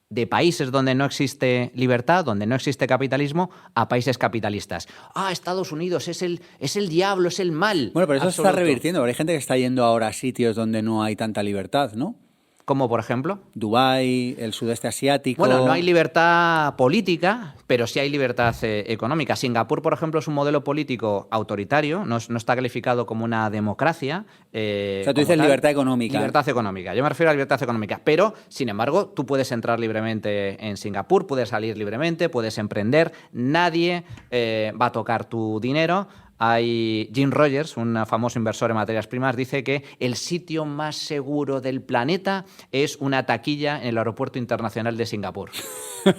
de países donde no existe libertad, donde no existe capitalismo, a países capitalistas? Estados Unidos es el diablo, es el mal. Bueno, pero eso absoluto. se está revirtiendo. Hay gente que está yendo ahora a sitios donde no hay tanta libertad, ¿no? ¿Como por ejemplo? Dubái, el sudeste asiático. Bueno, no hay libertad política, pero sí hay libertad económica. Singapur, por ejemplo, es un modelo político autoritario, no está calificado como una democracia. O sea, tú dices libertad económica. Libertad económica. Yo me refiero a libertad económica. Pero, sin embargo, tú puedes entrar libremente en Singapur, puedes salir libremente, puedes emprender. Nadie va a tocar tu dinero. Jim Rogers, un famoso inversor en materias primas, dice que el sitio más seguro del planeta es una taquilla en el aeropuerto internacional de Singapur.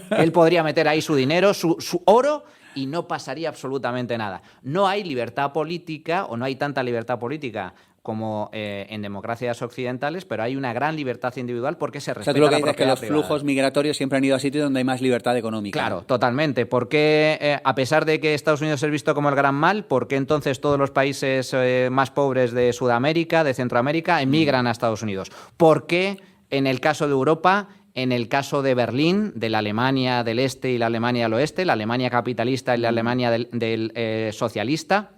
Él podría meter ahí su dinero, su oro, y no pasaría absolutamente nada. No hay libertad política, o no hay tanta libertad política como en democracias occidentales, pero hay una gran libertad individual porque se respeta la propiedad privada. O sea, tú lo que dices es que los flujos migratorios siempre han ido a sitios donde hay más libertad económica. Claro, totalmente. Porque a pesar de que Estados Unidos es visto como el gran mal, ¿por qué entonces todos los países más pobres de Sudamérica, de Centroamérica, emigran a Estados Unidos? ¿Por qué en el caso de Europa, en el caso de Berlín, de la Alemania del Este y la Alemania del Oeste, la Alemania capitalista y la Alemania del socialista,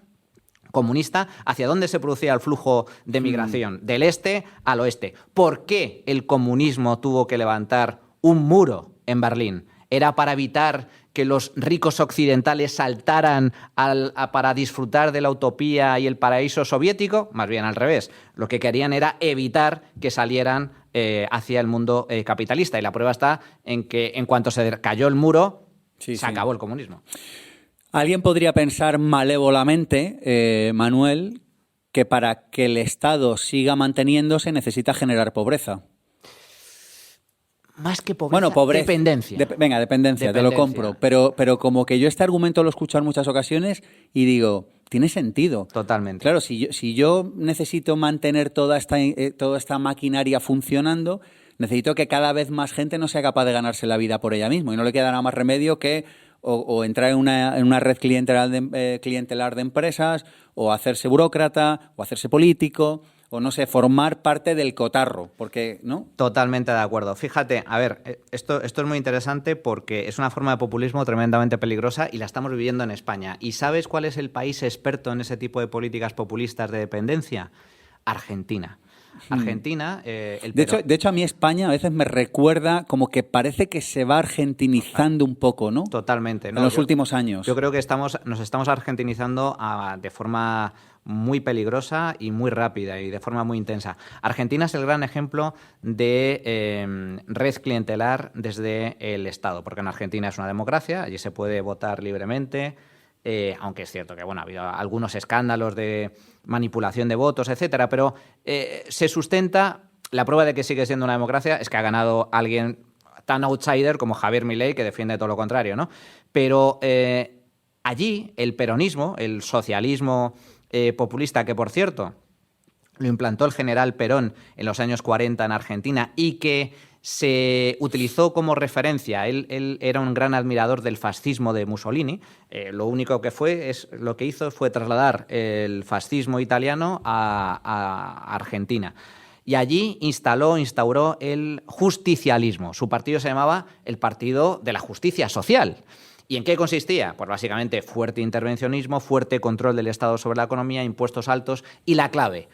comunista, hacia dónde se producía el flujo de migración? Del este al oeste. ¿Por qué el comunismo tuvo que levantar un muro en Berlín? ¿Era para evitar que los ricos occidentales saltaran para disfrutar de la utopía y el paraíso soviético? Más bien al revés. Lo que querían era evitar que salieran hacia el mundo capitalista. Y la prueba está en que en cuanto se cayó el muro, se acabó el comunismo. Alguien podría pensar malévolamente, Manuel, que para que el Estado siga manteniéndose necesita generar pobreza. más que pobreza, Bueno, pobreza. dependencia. Venga, dependencia, te lo compro. Pero como que yo este argumento lo he escuchado en muchas ocasiones y digo, tiene sentido. Totalmente. Claro, si yo necesito mantener toda esta maquinaria funcionando, necesito que cada vez más gente no sea capaz de ganarse la vida por ella misma y no le queda nada más remedio que o entrar en una red clientelar de empresas, o hacerse burócrata, o hacerse político, o no sé, formar parte del cotarro, porque, ¿no? Totalmente de acuerdo. Fíjate, a ver, esto es muy interesante porque es una forma de populismo tremendamente peligrosa y la estamos viviendo en España. ¿Y sabes cuál es el país experto en ese tipo de políticas populistas de dependencia? Argentina. Argentina, De hecho, a mí España a veces me recuerda como que parece que se va argentinizando un poco, ¿no? Totalmente, ¿no? En los últimos años. Yo creo que nos estamos argentinizando de forma muy peligrosa y muy rápida y de forma muy intensa. Argentina es el gran ejemplo de red clientelar desde el Estado, porque en Argentina es una democracia, allí se puede votar libremente. Aunque es cierto que ha habido algunos escándalos de manipulación de votos, etcétera, pero se sustenta, la prueba de que sigue siendo una democracia es que ha ganado alguien tan outsider como Javier Milei, que defiende todo lo contrario, ¿no? Pero allí el peronismo, el socialismo populista, que por cierto lo implantó el general Perón en los años 40 en Argentina y que se utilizó como referencia. Él era un gran admirador del fascismo de Mussolini. Lo único que hizo fue trasladar el fascismo italiano a Argentina. Y allí instauró el justicialismo. Su partido se llamaba el Partido de la Justicia Social. ¿Y en qué consistía? Pues básicamente fuerte intervencionismo, fuerte control del Estado sobre la economía, impuestos altos y la clave: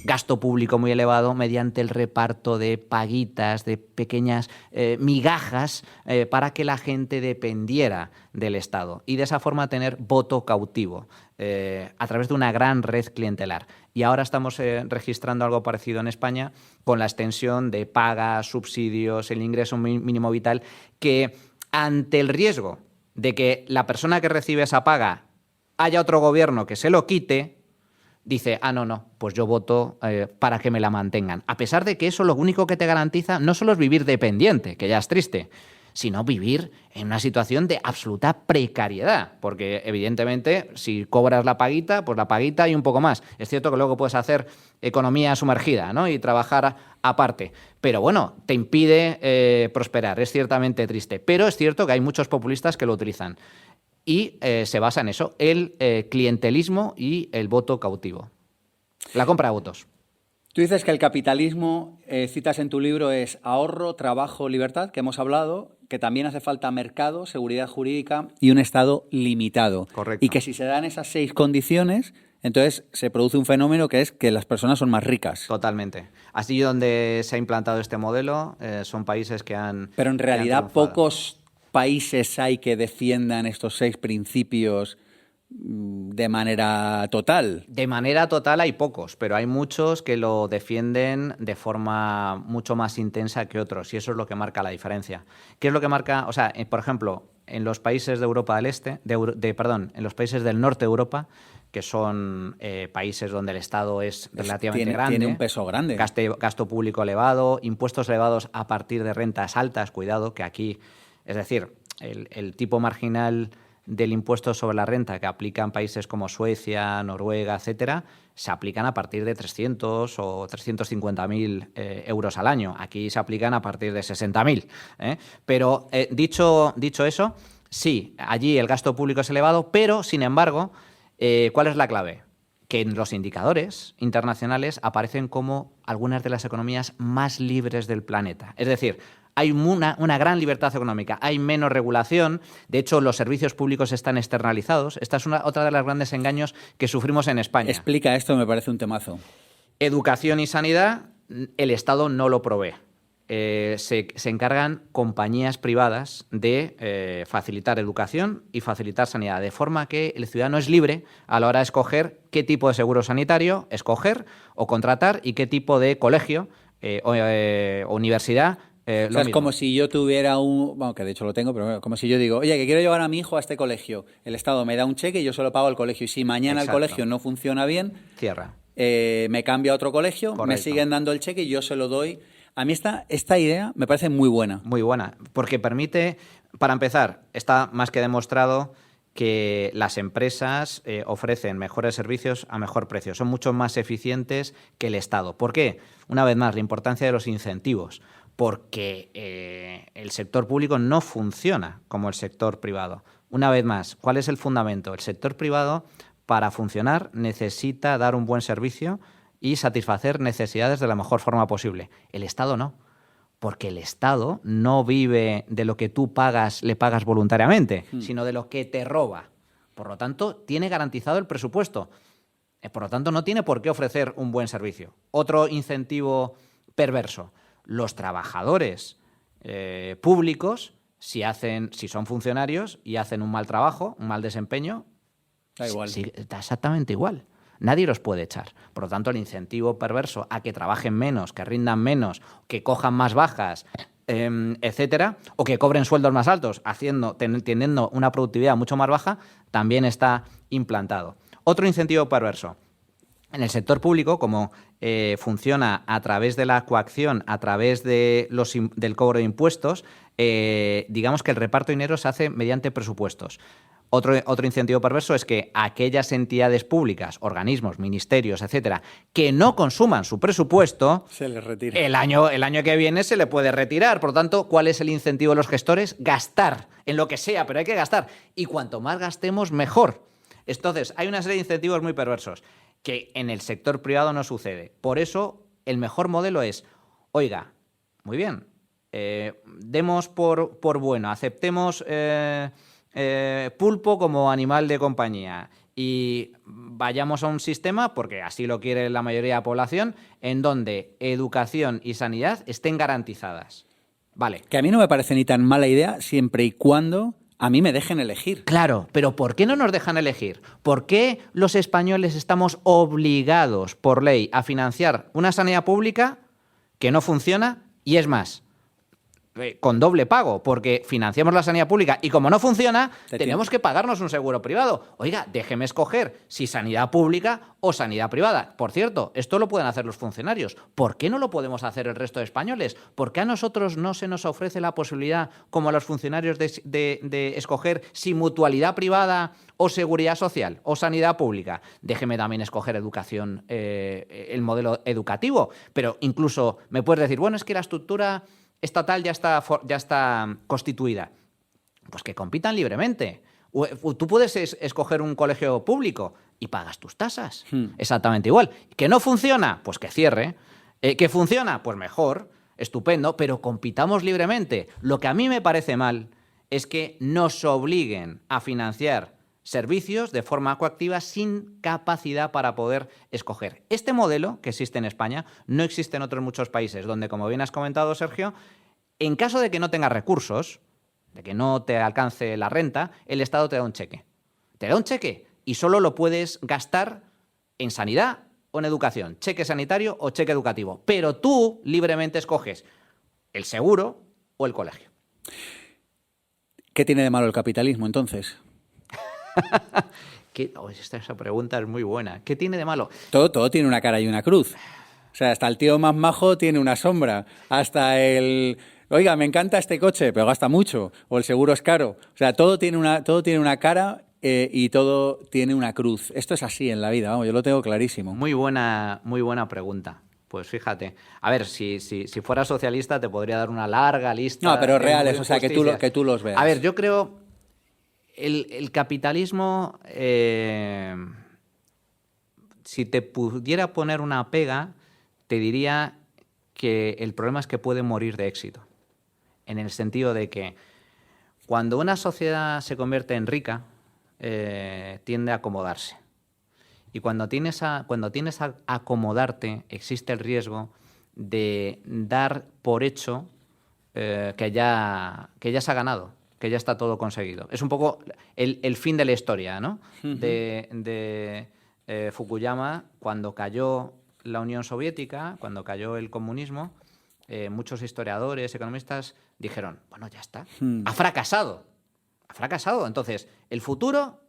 gasto público muy elevado mediante el reparto de paguitas, de pequeñas migajas para que la gente dependiera del Estado y de esa forma tener voto cautivo a través de una gran red clientelar. Y ahora estamos registrando algo parecido en España con la extensión de pagas, subsidios, el ingreso mínimo vital, que ante el riesgo de que la persona que recibe esa paga haya otro gobierno que se lo quite, dice, no, pues yo voto para que me la mantengan. A pesar de que eso lo único que te garantiza no solo es vivir dependiente, que ya es triste, sino vivir en una situación de absoluta precariedad. Porque, evidentemente, si cobras la paguita, pues la paguita y un poco más. Es cierto que luego puedes hacer economía sumergida, ¿no? Y trabajar aparte. Pero bueno, te impide prosperar. Es ciertamente triste. Pero es cierto que hay muchos populistas que lo utilizan. Y se basa en eso, el clientelismo y el voto cautivo. La compra de votos. Tú dices que el capitalismo, citas en tu libro, es ahorro, trabajo, libertad, que hemos hablado, que también hace falta mercado, seguridad jurídica y un Estado limitado. Correcto. Y que si se dan esas 6 condiciones, entonces se produce un fenómeno que es que las personas son más ricas. Totalmente. Así donde se ha implantado este modelo son países que han... Pero en realidad pocos países hay que defiendan estos 6 principios de manera total. De manera total hay pocos, pero hay muchos que lo defienden de forma mucho más intensa que otros, y eso es lo que marca la diferencia. ¿Qué es lo que marca? O sea, por ejemplo, en los países de Europa del Este, en los países del norte de Europa, que son países donde el Estado es relativamente grande. Tiene un peso grande. Gasto público elevado, impuestos elevados a partir de rentas altas, cuidado, que aquí, es decir, el tipo marginal del impuesto sobre la renta que aplican países como Suecia, Noruega, etcétera, se aplican a partir de 300 o 350.000 euros al año. Aquí se aplican a partir de 60.000. Pero dicho eso, sí, allí el gasto público es elevado, pero, sin embargo, ¿cuál es la clave? Que en los indicadores internacionales aparecen como algunas de las economías más libres del planeta. Es decir, hay una gran libertad económica, hay menos regulación, de hecho los servicios públicos están externalizados. Esta es otra de los grandes engaños que sufrimos en España. Explica esto, me parece un temazo. Educación y sanidad, el Estado no lo provee. Se encargan compañías privadas de facilitar educación y facilitar sanidad, de forma que el ciudadano es libre a la hora de escoger qué tipo de seguro sanitario escoger o contratar y qué tipo de colegio o universidad. O sea, es como si yo tuviera bueno, que de hecho lo tengo, pero bueno, como si yo digo, oye, que quiero llevar a mi hijo a este colegio. El Estado me da un cheque y yo solo pago al colegio. Y si mañana el colegio no funciona bien, cierra. Me cambio a otro colegio, Correcto. me siguen dando el cheque y yo se lo doy A mí esta idea me parece muy buena. Muy buena, porque permite, para empezar, está más que demostrado que las empresas ofrecen mejores servicios a mejor precio, son mucho más eficientes que el Estado. ¿Por qué? Una vez más, la importancia de los incentivos, porque el sector público no funciona como el sector privado. Una vez más, ¿cuál es el fundamento? El sector privado, para funcionar, necesita dar un buen servicio y satisfacer necesidades de la mejor forma posible. El Estado no, porque el Estado no vive de lo que tú le pagas voluntariamente, sino de lo que te roba. Por lo tanto, tiene garantizado el presupuesto. Por lo tanto, no tiene por qué ofrecer un buen servicio. Otro incentivo perverso. Los trabajadores públicos, si son funcionarios y hacen un mal trabajo, un mal desempeño, da igual. Sí, da exactamente igual. Nadie los puede echar. Por lo tanto, el incentivo perverso a que trabajen menos, que rindan menos, que cojan más bajas, etcétera, o que cobren sueldos más altos, teniendo una productividad mucho más baja, también está implantado. Otro incentivo perverso. En el sector público, como funciona a través de la coacción, a través del cobro de impuestos, digamos que el reparto de dinero se hace mediante presupuestos. Otro incentivo perverso es que aquellas entidades públicas, organismos, ministerios, etcétera, que no consuman su presupuesto, se les retira. El año que viene se le puede retirar. Por lo tanto, ¿cuál es el incentivo de los gestores? Gastar en lo que sea, pero hay que gastar. Y cuanto más gastemos, mejor. Entonces, hay una serie de incentivos muy perversos que en el sector privado no sucede. Por eso, el mejor modelo es, oiga, muy bien, demos por bueno, aceptemos pulpo como animal de compañía y vayamos a un sistema, porque así lo quiere la mayoría de la población, en donde educación y sanidad estén garantizadas. Vale. Que a mí no me parece ni tan mala idea siempre y cuando a mí me dejen elegir. Claro, pero ¿por qué no nos dejan elegir? ¿Por qué los españoles estamos obligados por ley a financiar una sanidad pública que no funciona? Y es más, con doble pago, porque financiamos la sanidad pública y como no funciona, tenemos que pagarnos un seguro privado. Oiga, déjeme escoger si sanidad pública o sanidad privada. Por cierto, esto lo pueden hacer los funcionarios. ¿Por qué no lo podemos hacer el resto de españoles? ¿Por qué a nosotros no se nos ofrece la posibilidad, como a los funcionarios, de escoger si mutualidad privada o seguridad social o sanidad pública? Déjeme también escoger educación, el modelo educativo. Pero incluso me puedes decir, bueno, es que la estructura estatal ya está constituida. Pues que compitan libremente. Tú puedes escoger un colegio público y pagas tus tasas. Exactamente igual. ¿Que no funciona? Pues que cierre. ¿Que funciona? Pues mejor, estupendo, pero compitamos libremente. Lo que a mí me parece mal es que nos obliguen a financiar servicios de forma coactiva sin capacidad para poder escoger. Este modelo que existe en España no existe en otros muchos países, donde, como bien has comentado, Sergio, en caso de que no tengas recursos, de que no te alcance la renta, el Estado te da un cheque. Te da un cheque y solo lo puedes gastar en sanidad o en educación, cheque sanitario o cheque educativo. Pero tú libremente escoges el seguro o el colegio. ¿Qué tiene de malo el capitalismo, entonces? Esa pregunta es muy buena. ¿Qué tiene de malo? Todo tiene una cara y una cruz. O sea, hasta el tío más majo tiene una sombra. Hasta el... Oiga, me encanta este coche, pero gasta mucho. O el seguro es caro. O sea, todo tiene una cara y todo tiene una cruz. Esto es así en la vida, vamos, yo lo tengo clarísimo. Muy buena pregunta. Pues fíjate, a ver, si fuera socialista te podría dar una larga lista. No, pero reales, o sea, que tú los veas. A ver, yo creo... El capitalismo, si te pudiera poner una pega, te diría que el problema es que puede morir de éxito. En el sentido de que cuando una sociedad se convierte en rica, tiende a acomodarse. Y cuando tienes a acomodarte, existe el riesgo de dar por hecho que ya se ha ganado, que ya está todo conseguido. Es un poco el fin de la historia, ¿no? Uh-huh. de Fukuyama, cuando cayó la Unión Soviética, cuando cayó el comunismo, muchos historiadores, economistas dijeron, bueno, ya está, ha fracasado. Entonces, el futuro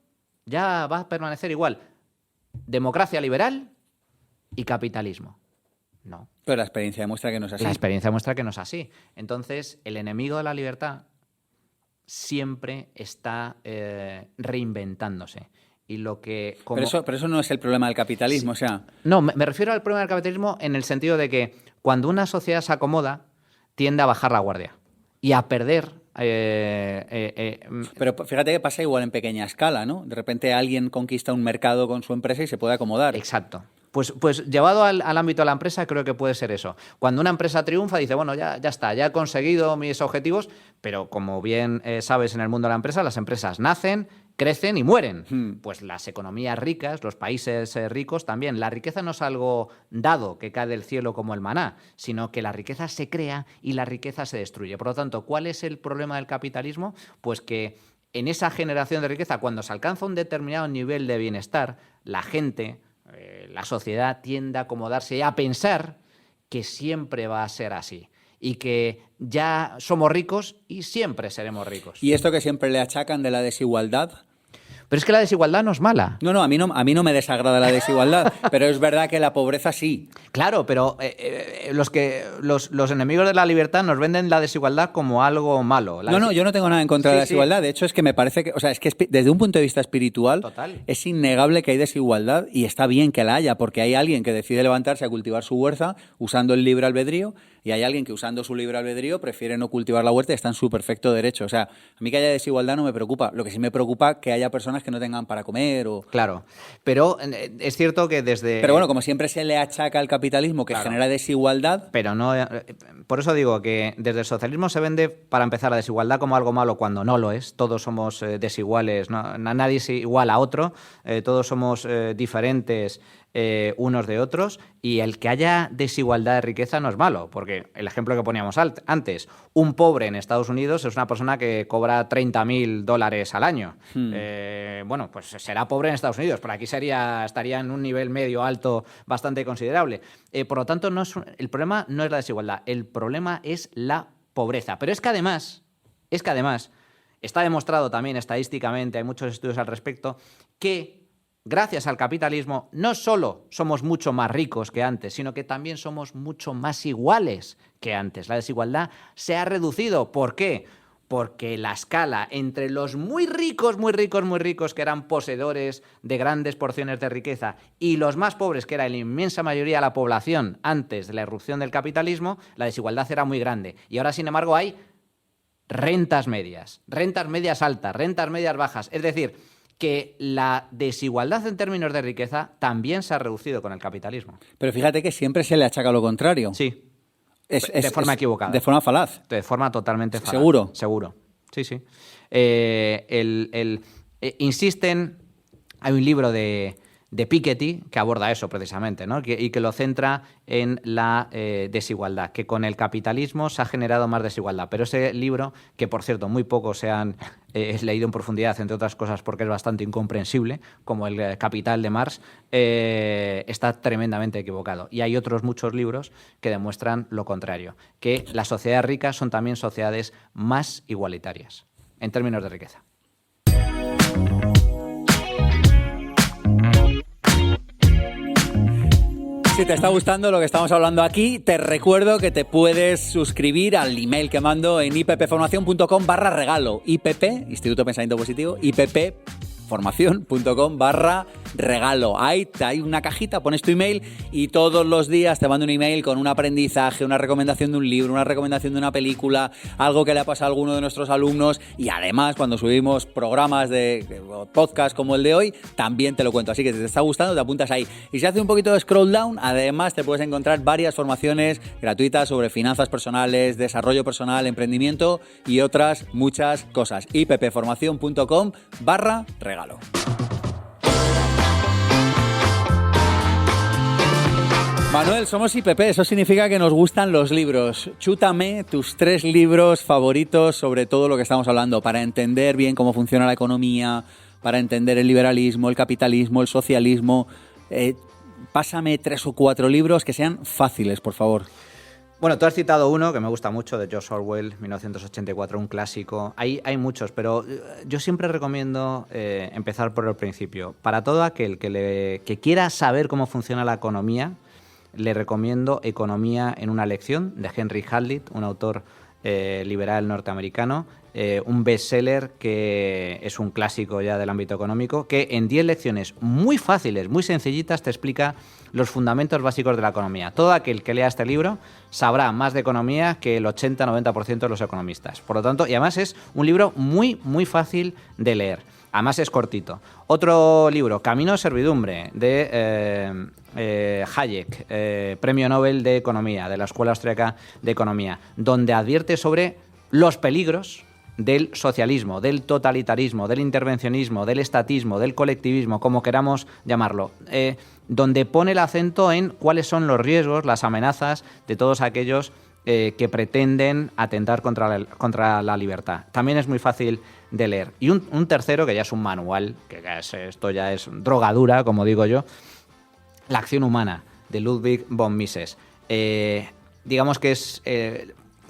ya va a permanecer igual. Democracia liberal y capitalismo. No. Pero la experiencia demuestra que no es así. La experiencia muestra que no es así. Entonces, el enemigo de la libertad siempre está reinventándose. Y lo que... Pero eso no es el problema del capitalismo, Sí. o sea... No, me refiero al problema del capitalismo en el sentido de que cuando una sociedad se acomoda, tiende a bajar la guardia y a perder... Pero fíjate que pasa igual en pequeña escala, ¿no? De repente alguien conquista un mercado con su empresa y se puede acomodar. Exacto. Pues llevado al ámbito de la empresa, creo que puede ser eso. Cuando una empresa triunfa, dice, bueno, ya está, ya he conseguido mis objetivos, pero como bien sabes, en el mundo de la empresa, las empresas nacen, crecen y mueren. Pues las economías ricas, los países ricos también. La riqueza no es algo dado que cae del cielo como el maná, sino que la riqueza se crea y la riqueza se destruye. Por lo tanto, ¿cuál es el problema del capitalismo? Pues que en esa generación de riqueza, cuando se alcanza un determinado nivel de bienestar, la gente... la sociedad tiende a acomodarse y a pensar que siempre va a ser así y que ya somos ricos y siempre seremos ricos. ¿Y esto que siempre le achacan de la desigualdad? Pero es que la desigualdad no es mala. No, a mí no me desagrada la desigualdad, pero es verdad que la pobreza sí. Claro, pero los enemigos de la libertad nos venden la desigualdad como algo malo. Yo no tengo nada en contra de la desigualdad. Sí. De hecho, es que me parece que, o sea, es que desde un punto de vista espiritual, Total. es innegable que hay desigualdad y está bien que la haya, porque hay alguien que decide levantarse a cultivar su huerta usando el libre albedrío y hay alguien que usando su libre albedrío prefiere no cultivar la huerta y está en su perfecto derecho. O sea, a mí que haya desigualdad no me preocupa. Lo que sí me preocupa es que haya personas que no tengan para comer o... Claro, pero es cierto que desde... Pero bueno, como siempre se le achaca al capitalismo que genera desigualdad... Pero no... por eso digo que desde el socialismo se vende, para empezar, la desigualdad como algo malo cuando no lo es. Todos somos desiguales, ¿no? Nadie es igual a otro, todos somos diferentes unos de otros, y el que haya desigualdad de riqueza no es malo, porque el ejemplo que poníamos antes, un pobre en Estados Unidos es una persona que cobra $30,000 al año. Bueno, pues será pobre en Estados Unidos, pero aquí estaría en un nivel medio alto bastante considerable. Por lo tanto, el problema no es la desigualdad, el problema es la pobreza. Pero es que además, está demostrado también estadísticamente, hay muchos estudios al respecto, que gracias al capitalismo no solo somos mucho más ricos que antes, sino que también somos mucho más iguales que antes. La desigualdad se ha reducido. ¿Por qué? Porque la escala entre los muy ricos, que eran poseedores de grandes porciones de riqueza, y los más pobres, que era la inmensa mayoría de la población antes de la irrupción del capitalismo, la desigualdad era muy grande. Y ahora, sin embargo, hay rentas medias altas, rentas medias bajas. Es decir, que la desigualdad en términos de riqueza también se ha reducido con el capitalismo. Pero fíjate que siempre se le achaca lo contrario. Sí, de forma equivocada. De forma falaz. De forma totalmente falaz. ¿Seguro? Seguro, sí. Insisten, hay un libro de Piketty que aborda eso precisamente, ¿no? Y que lo centra en la desigualdad, que con el capitalismo se ha generado más desigualdad. Pero ese libro, que por cierto muy pocos se han leído en profundidad, entre otras cosas porque es bastante incomprensible, como el Capital de Marx, está tremendamente equivocado. Y hay otros muchos libros que demuestran lo contrario, que las sociedades ricas son también sociedades más igualitarias en términos de riqueza. Si te está gustando lo que estamos hablando aquí, te recuerdo que te puedes suscribir al email que mando en ippformacion.com/regalo. IPP, Instituto Pensamiento Positivo, ippformacion.com/regalo. Ahí hay una cajita, pones tu email y todos los días te mando un email con un aprendizaje, una recomendación de un libro, una recomendación de una película, algo que le ha pasado a alguno de nuestros alumnos, y además cuando subimos programas de podcast como el de hoy, también te lo cuento. Así que si te está gustando, te apuntas ahí. Y si haces un poquito de scroll down, además te puedes encontrar varias formaciones gratuitas sobre finanzas personales, desarrollo personal, emprendimiento y otras muchas cosas. ippformacion.com/regalo. Manuel, somos IPP, eso significa que nos gustan los libros. Chútame tus 3 libros favoritos sobre todo lo que estamos hablando, para entender bien cómo funciona la economía, para entender el liberalismo, el capitalismo, el socialismo. Pásame 3 o 4 libros que sean fáciles, por favor. Bueno, tú has citado uno que me gusta mucho, de George Orwell, 1984, un clásico. Hay muchos, pero yo siempre recomiendo empezar por el principio. Para todo aquel que quiera saber cómo funciona la economía, le recomiendo Economía en una lección, de Henry Hazlitt, un autor liberal norteamericano, un bestseller que es un clásico ya del ámbito económico, que en 10 lecciones muy fáciles, muy sencillitas, te explica los fundamentos básicos de la economía. Todo aquel que lea este libro sabrá más de economía que el 80-90% de los economistas. Por lo tanto, y además es un libro muy, muy fácil de leer. Además es cortito. Otro libro, Camino de servidumbre, de Hayek, Premio Nobel de Economía, de la Escuela Austriaca de Economía, donde advierte sobre los peligros del socialismo, del totalitarismo, del intervencionismo, del estatismo, del colectivismo, como queramos llamarlo, donde pone el acento en cuáles son los riesgos, las amenazas de todos aquellos que pretenden atentar contra la libertad. También es muy fácil de leer. Y un tercero, que ya es un manual, que esto ya es drogadura, como digo yo, La acción humana, de Ludwig von Mises. Digamos que es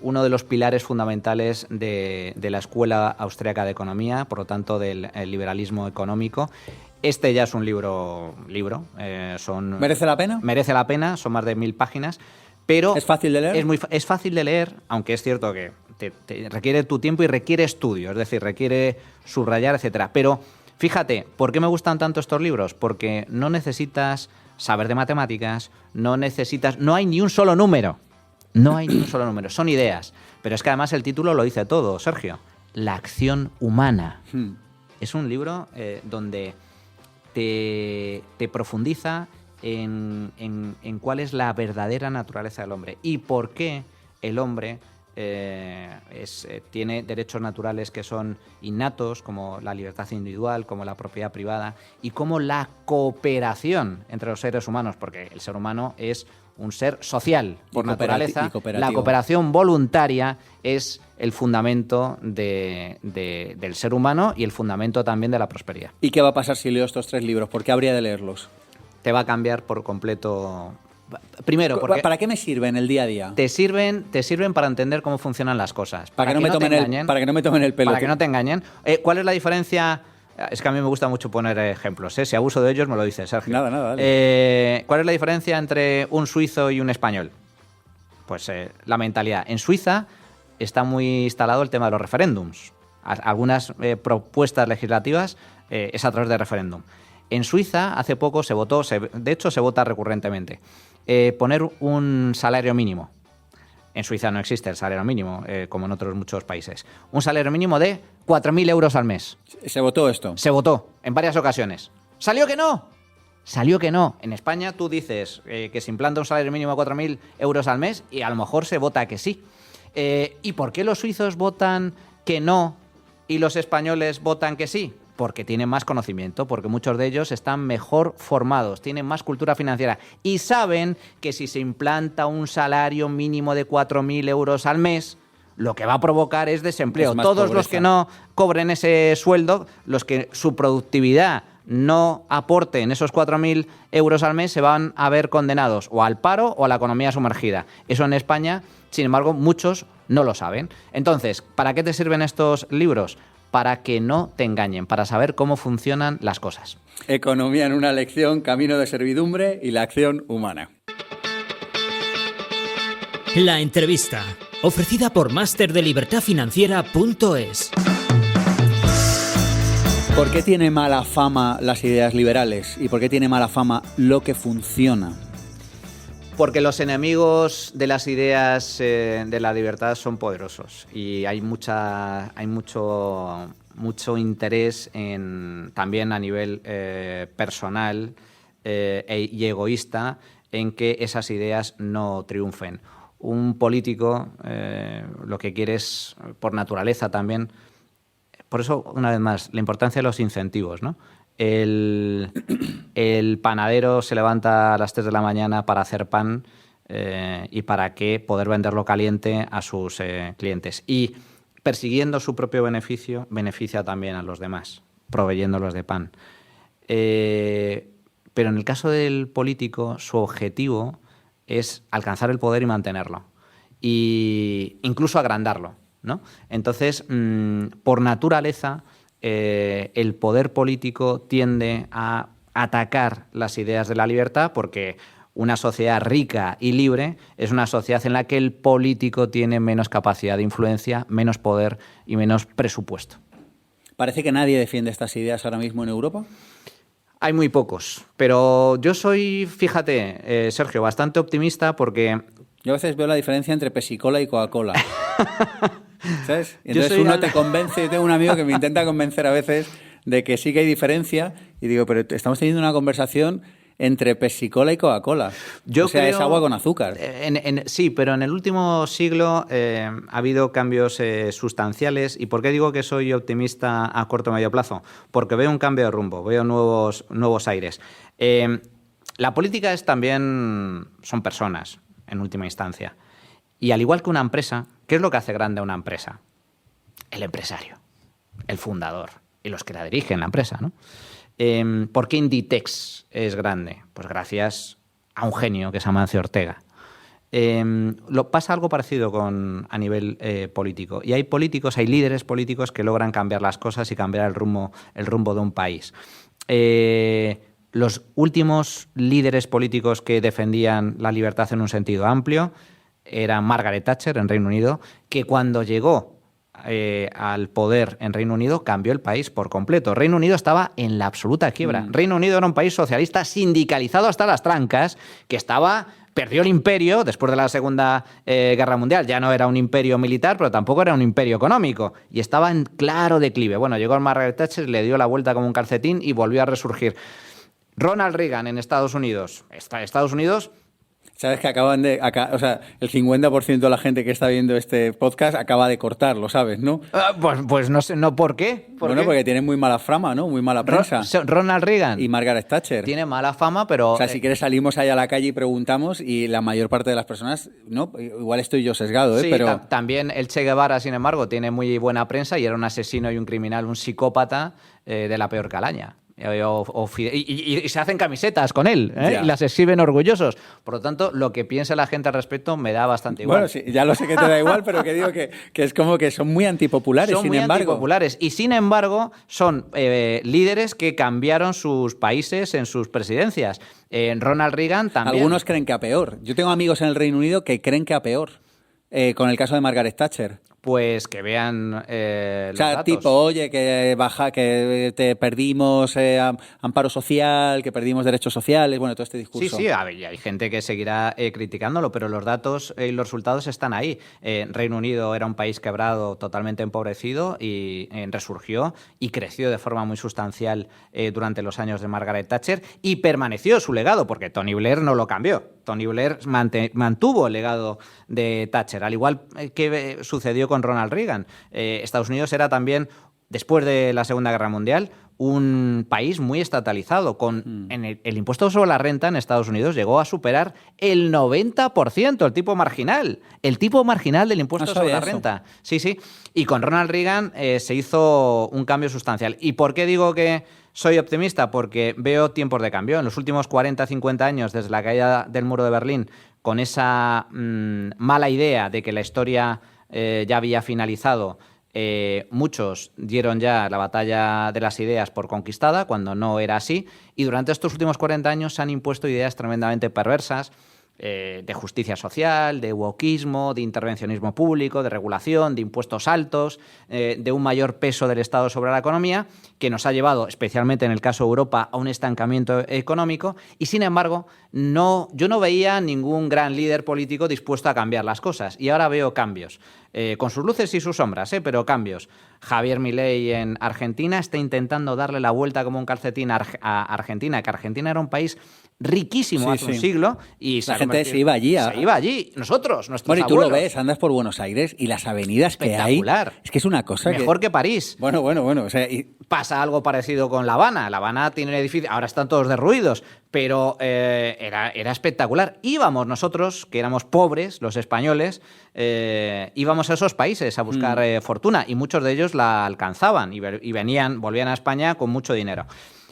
uno de los pilares fundamentales de la Escuela Austriaca de Economía, por lo tanto del liberalismo económico. Este ya es un libro. ¿Merece la pena? Merece la pena, son más de 1000 páginas. Pero ¿es fácil de leer? Es fácil de leer, aunque es cierto que te requiere tu tiempo y requiere estudio, es decir, requiere subrayar, etcétera. Pero fíjate, ¿por qué me gustan tanto estos libros? Porque no necesitas saber de matemáticas, no hay ni un solo número. No hay ni un solo número, son ideas. Pero es que además el título lo dice todo, Sergio. La acción humana. Es un libro donde te profundiza en cuál es la verdadera naturaleza del hombre y por qué el hombre tiene derechos naturales que son innatos, como la libertad individual, como la propiedad privada, y cómo la cooperación entre los seres humanos, porque el ser humano es un ser social por naturaleza, la cooperación voluntaria es el fundamento del ser humano y el fundamento también de la prosperidad. ¿Y qué va a pasar si leo estos 3 libros? ¿Por qué habría de leerlos? Te va a cambiar por completo. Primero, porque ¿para qué me sirven el día a día? Te sirven para entender cómo funcionan las cosas. Para que no me tomen el pelo. Para que no te engañen. ¿Cuál es la diferencia? Es que a mí me gusta mucho poner ejemplos, ¿eh? Si abuso de ellos me lo dice Sergio. Nada, dale. ¿Cuál es la diferencia entre un suizo y un español? Pues la mentalidad. En Suiza está muy instalado el tema de los referéndums. Algunas propuestas legislativas es a través de referéndum. En Suiza hace poco se votó, de hecho se vota recurrentemente, poner un salario mínimo. En Suiza no existe el salario mínimo, como en otros muchos países. Un salario mínimo de 4.000 euros al mes. ¿Se votó esto? Se votó en varias ocasiones. ¿Salió que no? Salió que no. En España tú dices que se implanta un salario mínimo de 4.000 euros al mes y a lo mejor se vota que sí. ¿Y por qué los suizos votan que no y los españoles votan que sí? Porque tienen más conocimiento, porque muchos de ellos están mejor formados, tienen más cultura financiera y saben que si se implanta un salario mínimo de 4.000 euros al mes, lo que va a provocar es desempleo. Todos pobreza. Los que no cobren ese sueldo, los que su productividad no aporten esos 4.000 euros al mes, se van a ver condenados o al paro o a la economía sumergida. Eso en España, sin embargo, muchos no lo saben. Entonces, ¿para qué te sirven estos libros? Para que no te engañen, para saber cómo funcionan las cosas. Economía en una lección, Camino de servidumbre y la acción humana. La entrevista, ofrecida por masterdelibertadfinanciera.es. ¿Por qué tiene mala fama las ideas liberales? ¿Y por qué tiene mala fama lo que funciona? Porque los enemigos de las ideas de la libertad son poderosos y hay mucho interés también a nivel personal y egoísta en que esas ideas no triunfen. Un político lo que quiere es, por naturaleza también, por eso, una vez más, la importancia de los incentivos, ¿no? El panadero se levanta a las 3 de la mañana para hacer pan y para poder venderlo caliente a sus clientes. Y persiguiendo su propio beneficio, beneficia también a los demás, proveyéndolos de pan. Pero en el caso del político, su objetivo es alcanzar el poder y mantenerlo. E incluso agrandarlo, ¿no? Entonces, por naturaleza, el poder político tiende a atacar las ideas de la libertad porque una sociedad rica y libre es una sociedad en la que el político tiene menos capacidad de influencia, menos poder y menos presupuesto. Parece que nadie defiende estas ideas ahora mismo en Europa. Hay muy pocos, pero yo soy, fíjate, Sergio, bastante optimista porque... Yo a veces veo la diferencia entre Pepsi-Cola y Coca-Cola. ¿Sabes? Entonces uno te convence. Yo tengo un amigo que me intenta convencer a veces de que sí que hay diferencia y digo, pero estamos teniendo una conversación entre Pepsi-Cola y Coca-Cola. Yo creo, es agua con azúcar. Sí, pero en el último siglo ha habido cambios sustanciales. ¿Y por qué digo que soy optimista a corto o medio plazo? Porque veo un cambio de rumbo, veo nuevos aires. La política son personas, en última instancia. Y al igual que una empresa, ¿qué es lo que hace grande a una empresa? El empresario, el fundador y los que la dirigen la empresa, ¿no? ¿Por qué Inditex es grande? Pues gracias a un genio que es Amancio Ortega. Pasa algo parecido a nivel político. Y hay líderes políticos que logran cambiar las cosas y cambiar el rumbo de un país. Los últimos líderes políticos que defendían la libertad en un sentido amplio era Margaret Thatcher en Reino Unido, que cuando llegó al poder en Reino Unido cambió el país por completo. Reino Unido estaba en la absoluta quiebra. Reino Unido era un país socialista sindicalizado hasta las trancas, que perdió el imperio después de la Segunda Guerra Mundial. Ya no era un imperio militar, pero tampoco era un imperio económico. Y estaba en claro declive. Bueno, llegó Margaret Thatcher, le dio la vuelta como un calcetín y volvió a resurgir. Ronald Reagan en Estados Unidos. Estados Unidos... Sabes que el 50% de la gente que está viendo este podcast acaba de cortarlo, ¿sabes? ¿No? Pues no sé, ¿no? ¿Por qué? Porque tienen muy mala fama, ¿no? Muy mala prensa. Ronald Reagan. Y Margaret Thatcher. Tiene mala fama, pero... O sea, si quieres salimos ahí a la calle y preguntamos y la mayor parte de las personas, ¿no? Igual estoy yo sesgado, ¿eh? Sí, pero... también el Che Guevara, sin embargo, tiene muy buena prensa y era un asesino y un criminal, un psicópata de la peor calaña. Y se hacen camisetas con él, y las exhiben orgullosos. Por lo tanto, lo que piense la gente al respecto me da bastante igual. Bueno, sí, ya lo sé que te da igual, pero que digo que es como que son muy antipopulares, antipopulares. Y sin embargo, son líderes que cambiaron sus países en sus presidencias. Ronald Reagan también. Algunos creen que a peor. Yo tengo amigos en el Reino Unido que creen que a peor. Con el caso de Margaret Thatcher. Pues que vean los datos. Tipo, oye, que te perdimos amparo social, que perdimos derechos sociales, bueno, todo este discurso. Sí, hay gente que seguirá criticándolo, pero los datos y los resultados están ahí. Reino Unido era un país quebrado, totalmente empobrecido, y resurgió y creció de forma muy sustancial durante los años de Margaret Thatcher y permaneció su legado, porque Tony Blair no lo cambió. Tony Blair mantuvo el legado de Thatcher, al igual que sucedió con Ronald Reagan. Estados Unidos era también, después de la Segunda Guerra Mundial, un país muy estatalizado. El impuesto sobre la renta en Estados Unidos llegó a superar el 90%, el tipo marginal. El tipo marginal del impuesto sobre la renta. Sí. Y con Ronald Reagan se hizo un cambio sustancial. ¿Y por qué digo que soy optimista? Porque veo tiempos de cambio. En los últimos 40-50 años, desde la caída del muro de Berlín, con esa mala idea de que la historia ya había finalizado, muchos dieron ya la batalla de las ideas por conquistada, cuando no era así, y durante estos últimos 40 años se han impuesto ideas tremendamente perversas, de justicia social, de wokismo, de intervencionismo público, de regulación, de impuestos altos, de un mayor peso del Estado sobre la economía, que nos ha llevado, especialmente en el caso de Europa, a un estancamiento económico. Y sin embargo, yo no veía ningún gran líder político dispuesto a cambiar las cosas. Y ahora veo cambios, con sus luces y sus sombras, pero cambios. Javier Milei en Argentina está intentando darle la vuelta como un calcetín a Argentina, que Argentina era un país riquísimo hace un siglo, y la gente se iba allí. Se iba allí, nuestros abuelos. Bueno, y tú lo ves, andas por Buenos Aires y las avenidas que hay, es que es una cosa mejor que París. Bueno, o sea, pasa algo parecido con La Habana. La Habana tiene un edificio, ahora están todos derruidos, pero era espectacular. Íbamos nosotros, que éramos pobres, los españoles, íbamos a esos países a buscar fortuna, y muchos de ellos la alcanzaban y volvían a España con mucho dinero.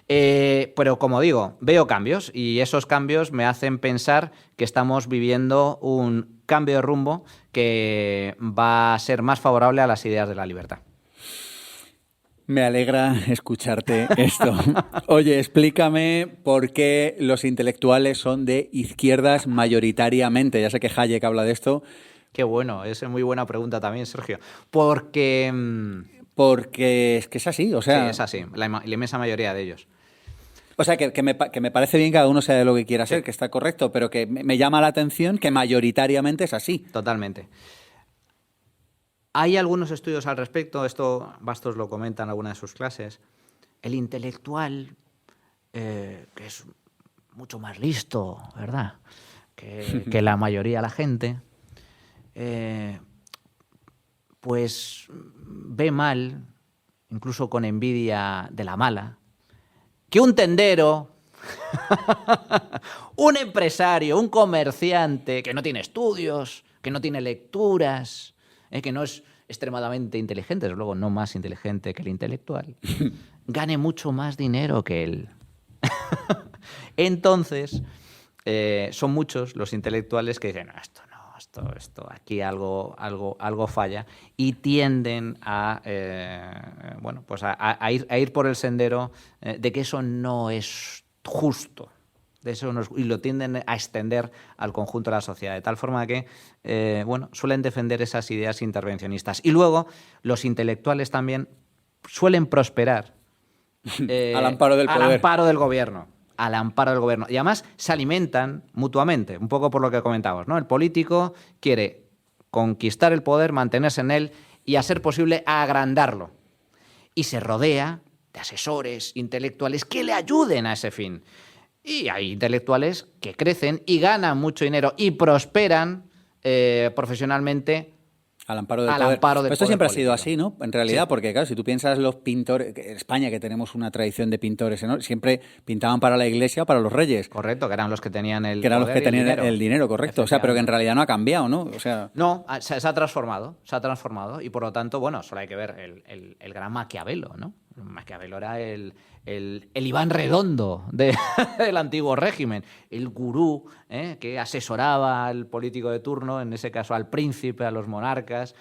Pero como digo, veo cambios, y esos cambios me hacen pensar que estamos viviendo un cambio de rumbo que va a ser más favorable a las ideas de la libertad. Me alegra escucharte esto. Oye, explícame por qué los intelectuales son de izquierdas mayoritariamente. Ya sé que Hayek habla de esto. Qué bueno, es muy buena pregunta también, Sergio. Porque es que es así, o sea... sí, es así, la inmensa mayoría de ellos. O sea, que me parece bien que cada uno sea de lo que quiera ser, que está correcto, pero que me llama la atención que mayoritariamente es así. Totalmente. Hay algunos estudios al respecto, esto Bastos lo comenta en alguna de sus clases. El intelectual, que es mucho más listo, ¿verdad?, que la mayoría de la gente, pues ve mal, incluso con envidia de la mala, que un tendero, un empresario, un comerciante que no tiene estudios, que no tiene lecturas, que no es extremadamente inteligente, desde luego no más inteligente que el intelectual, gane mucho más dinero que él. Entonces, son muchos los intelectuales que dicen, esto aquí algo falla, y tienden a ir por el sendero de que eso no es justo, y lo tienden a extender al conjunto de la sociedad, de tal forma que suelen defender esas ideas intervencionistas. Y luego los intelectuales también suelen prosperar al amparo del poder. Al amparo del gobierno. Y además se alimentan mutuamente, un poco por lo que comentábamos, ¿no? El político quiere conquistar el poder, mantenerse en él y, a ser posible, agrandarlo. Y se rodea de asesores intelectuales que le ayuden a ese fin. Y hay intelectuales que crecen y ganan mucho dinero y prosperan profesionalmente al amparo del poder. Pero esto siempre político. Ha sido así, ¿no? En realidad, sí. Porque claro, si tú piensas los pintores, en España, que tenemos una tradición de pintores, ¿no? Siempre pintaban para la iglesia o para los reyes. Correcto, que eran los que tenían el que eran poder los que tenían y el dinero, correcto. O sea, pero que en realidad no ha cambiado, ¿no? O sea... No, se ha transformado, y por lo tanto, solo hay que ver el gran Maquiavelo, ¿no? Maquiavelo era el Iván Redondo del antiguo régimen, el gurú que asesoraba al político de turno, en ese caso al príncipe, a los monarcas,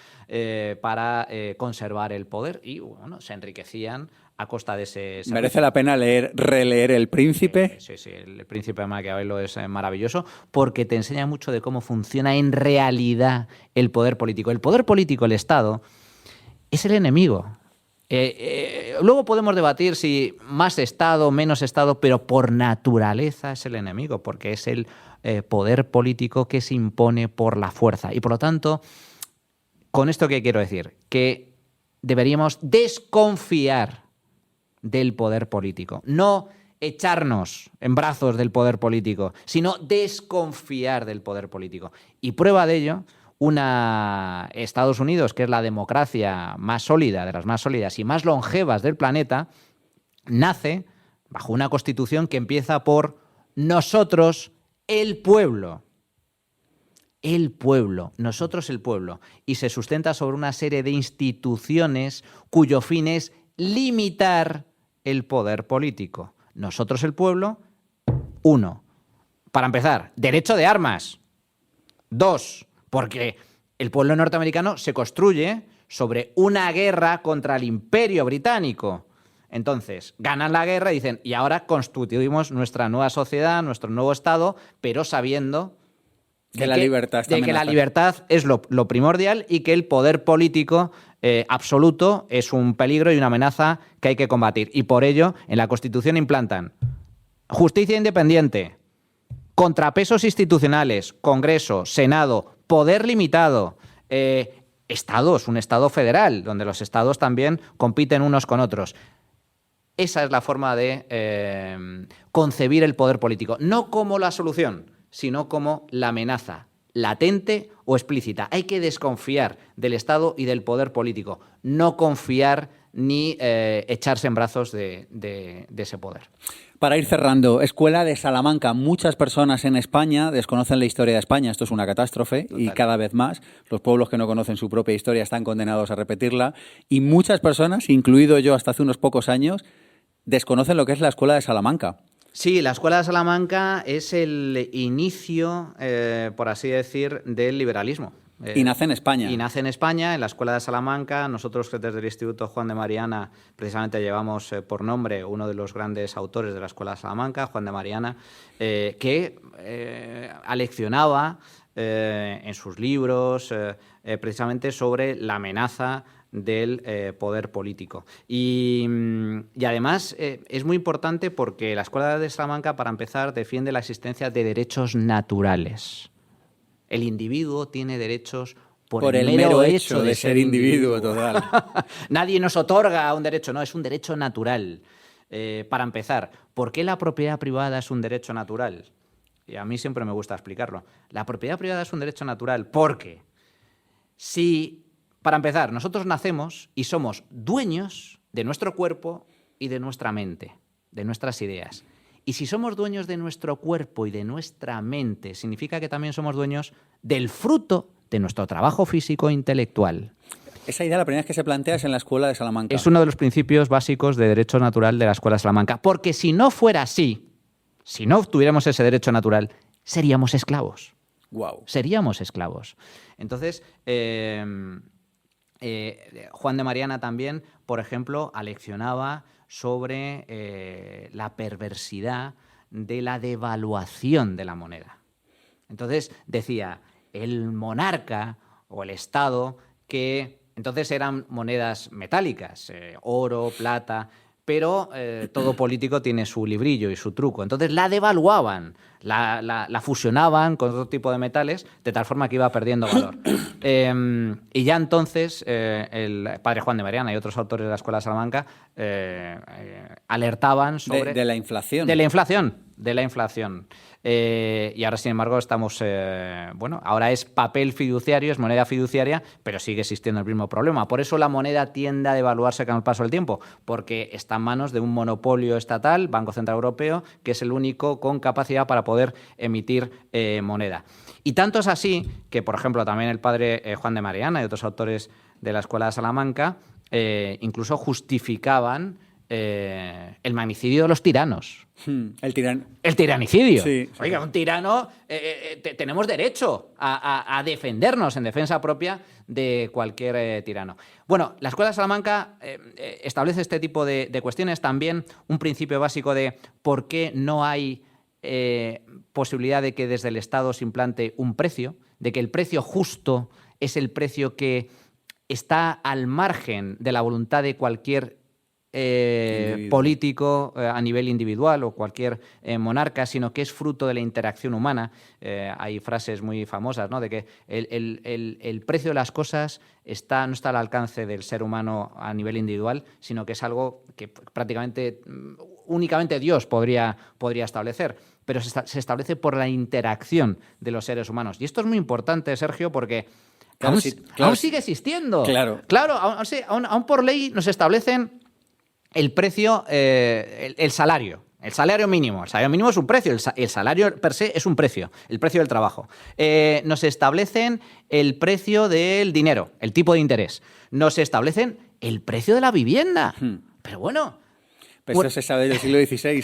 para conservar el poder, y se enriquecían a costa de ese... ¿Merece la pena releer El Príncipe? Sí, el Príncipe de Maquiavelo es maravilloso porque te enseña mucho de cómo funciona en realidad el poder político. El poder político, el Estado, es el enemigo. Luego podemos debatir si más Estado, menos Estado, pero por naturaleza es el enemigo, porque es el poder político que se impone por la fuerza. Y por lo tanto, ¿con esto qué quiero decir? Que deberíamos desconfiar del poder político, no echarnos en brazos del poder político, sino desconfiar del poder político. Y prueba de ello, Estados Unidos, que es la democracia más sólida, de las más sólidas y más longevas del planeta, nace bajo una constitución que empieza por nosotros, el pueblo. El pueblo, nosotros el pueblo, y se sustenta sobre una serie de instituciones cuyo fin es limitar el poder político. Nosotros el pueblo, 1. Para empezar, derecho de armas. 2. Porque el pueblo norteamericano se construye sobre una guerra contra el Imperio Británico. Entonces, ganan la guerra y dicen, y ahora constituimos nuestra nueva sociedad, nuestro nuevo Estado, pero sabiendo que la libertad es lo primordial y que el poder político absoluto es un peligro y una amenaza que hay que combatir. Y por ello, en la Constitución implantan justicia independiente, contrapesos institucionales, Congreso, Senado, poder limitado, estados, un Estado federal, donde los estados también compiten unos con otros. Esa es la forma de concebir el poder político, no como la solución, sino como la amenaza, latente o explícita. Hay que desconfiar del Estado y del poder político, no confiar ni echarse en brazos de ese poder. Para ir cerrando, Escuela de Salamanca. Muchas personas en España desconocen la historia de España. Esto es una catástrofe. Total. Y cada vez más los pueblos que no conocen su propia historia están condenados a repetirla. Y muchas personas, incluido yo hasta hace unos pocos años, desconocen lo que es la Escuela de Salamanca. Sí, la Escuela de Salamanca es el inicio, por así decir, del liberalismo. Y nace en España. Y nace en España, en la Escuela de Salamanca. Nosotros desde el Instituto Juan de Mariana precisamente llevamos por nombre uno de los grandes autores de la Escuela de Salamanca, Juan de Mariana, que aleccionaba en sus libros precisamente sobre la amenaza del poder político. Y además es muy importante porque la Escuela de Salamanca, para empezar, defiende la existencia de derechos naturales. El individuo tiene derechos por el mero hecho de ser individuo. Total. Nadie nos otorga un derecho, no, es un derecho natural. Para empezar, ¿por qué la propiedad privada es un derecho natural? Y a mí siempre me gusta explicarlo. La propiedad privada es un derecho natural porque para empezar, nosotros nacemos y somos dueños de nuestro cuerpo y de nuestra mente, de nuestras ideas. Y si somos dueños de nuestro cuerpo y de nuestra mente, significa que también somos dueños del fruto de nuestro trabajo físico e intelectual. Esa idea la primera vez que se plantea es en la Escuela de Salamanca. Es uno de los principios básicos de derecho natural de la Escuela de Salamanca. Porque si no fuera así, si no tuviéramos ese derecho natural, seríamos esclavos. Wow. Seríamos esclavos. Entonces, Juan de Mariana también, por ejemplo, aleccionaba sobre la perversidad de la devaluación de la moneda. Entonces decía, el monarca o el Estado, que entonces eran monedas metálicas, oro, plata, pero todo político tiene su librillo y su truco. Entonces la devaluaban, la fusionaban con otro tipo de metales, de tal forma que iba perdiendo valor. Y ya entonces el padre Juan de Mariana y otros autores de la Escuela de Salamanca alertaban sobre... De la inflación. De la inflación. Y ahora, sin embargo, estamos... ahora es papel fiduciario, es moneda fiduciaria, pero sigue existiendo el mismo problema. Por eso la moneda tiende a devaluarse con el paso del tiempo, porque está en manos de un monopolio estatal, Banco Central Europeo, que es el único con capacidad para poder emitir moneda. Y tanto es así que, por ejemplo, también el padre Juan de Mariana y otros autores de la Escuela de Salamanca incluso justificaban el magnicidio de los tiranos. El tiranicidio. Sí. Oiga, un tirano, tenemos derecho a defendernos en defensa propia de cualquier tirano. Bueno, la Escuela de Salamanca establece este tipo de cuestiones. También un principio básico de por qué no hay posibilidad de que desde el Estado se implante un precio, de que el precio justo es el precio que está al margen de la voluntad de cualquier político a nivel individual o cualquier monarca, sino que es fruto de la interacción humana. Hay frases muy famosas, ¿no?, de que el precio de las cosas no está al alcance del ser humano a nivel individual, sino que es algo que prácticamente únicamente Dios podría establecer, pero se establece por la interacción de los seres humanos. Y esto es muy importante, Sergio, porque aún sigue existiendo. Claro, aún por ley nos establecen el precio, el salario. El salario mínimo. El salario mínimo es un precio. El salario per se es un precio. El precio del trabajo. Nos establecen el precio del dinero, el tipo de interés. Nos establecen el precio de la vivienda. Pero bueno... Pero eso se sabe del siglo XVI.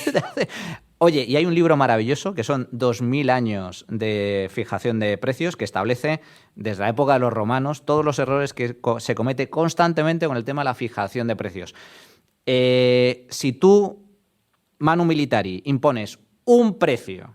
Oye, y hay un libro maravilloso que son 2000 años de fijación de precios que establece desde la época de los romanos todos los errores que se comete constantemente con el tema de la fijación de precios. Si tú, manu militari, impones un precio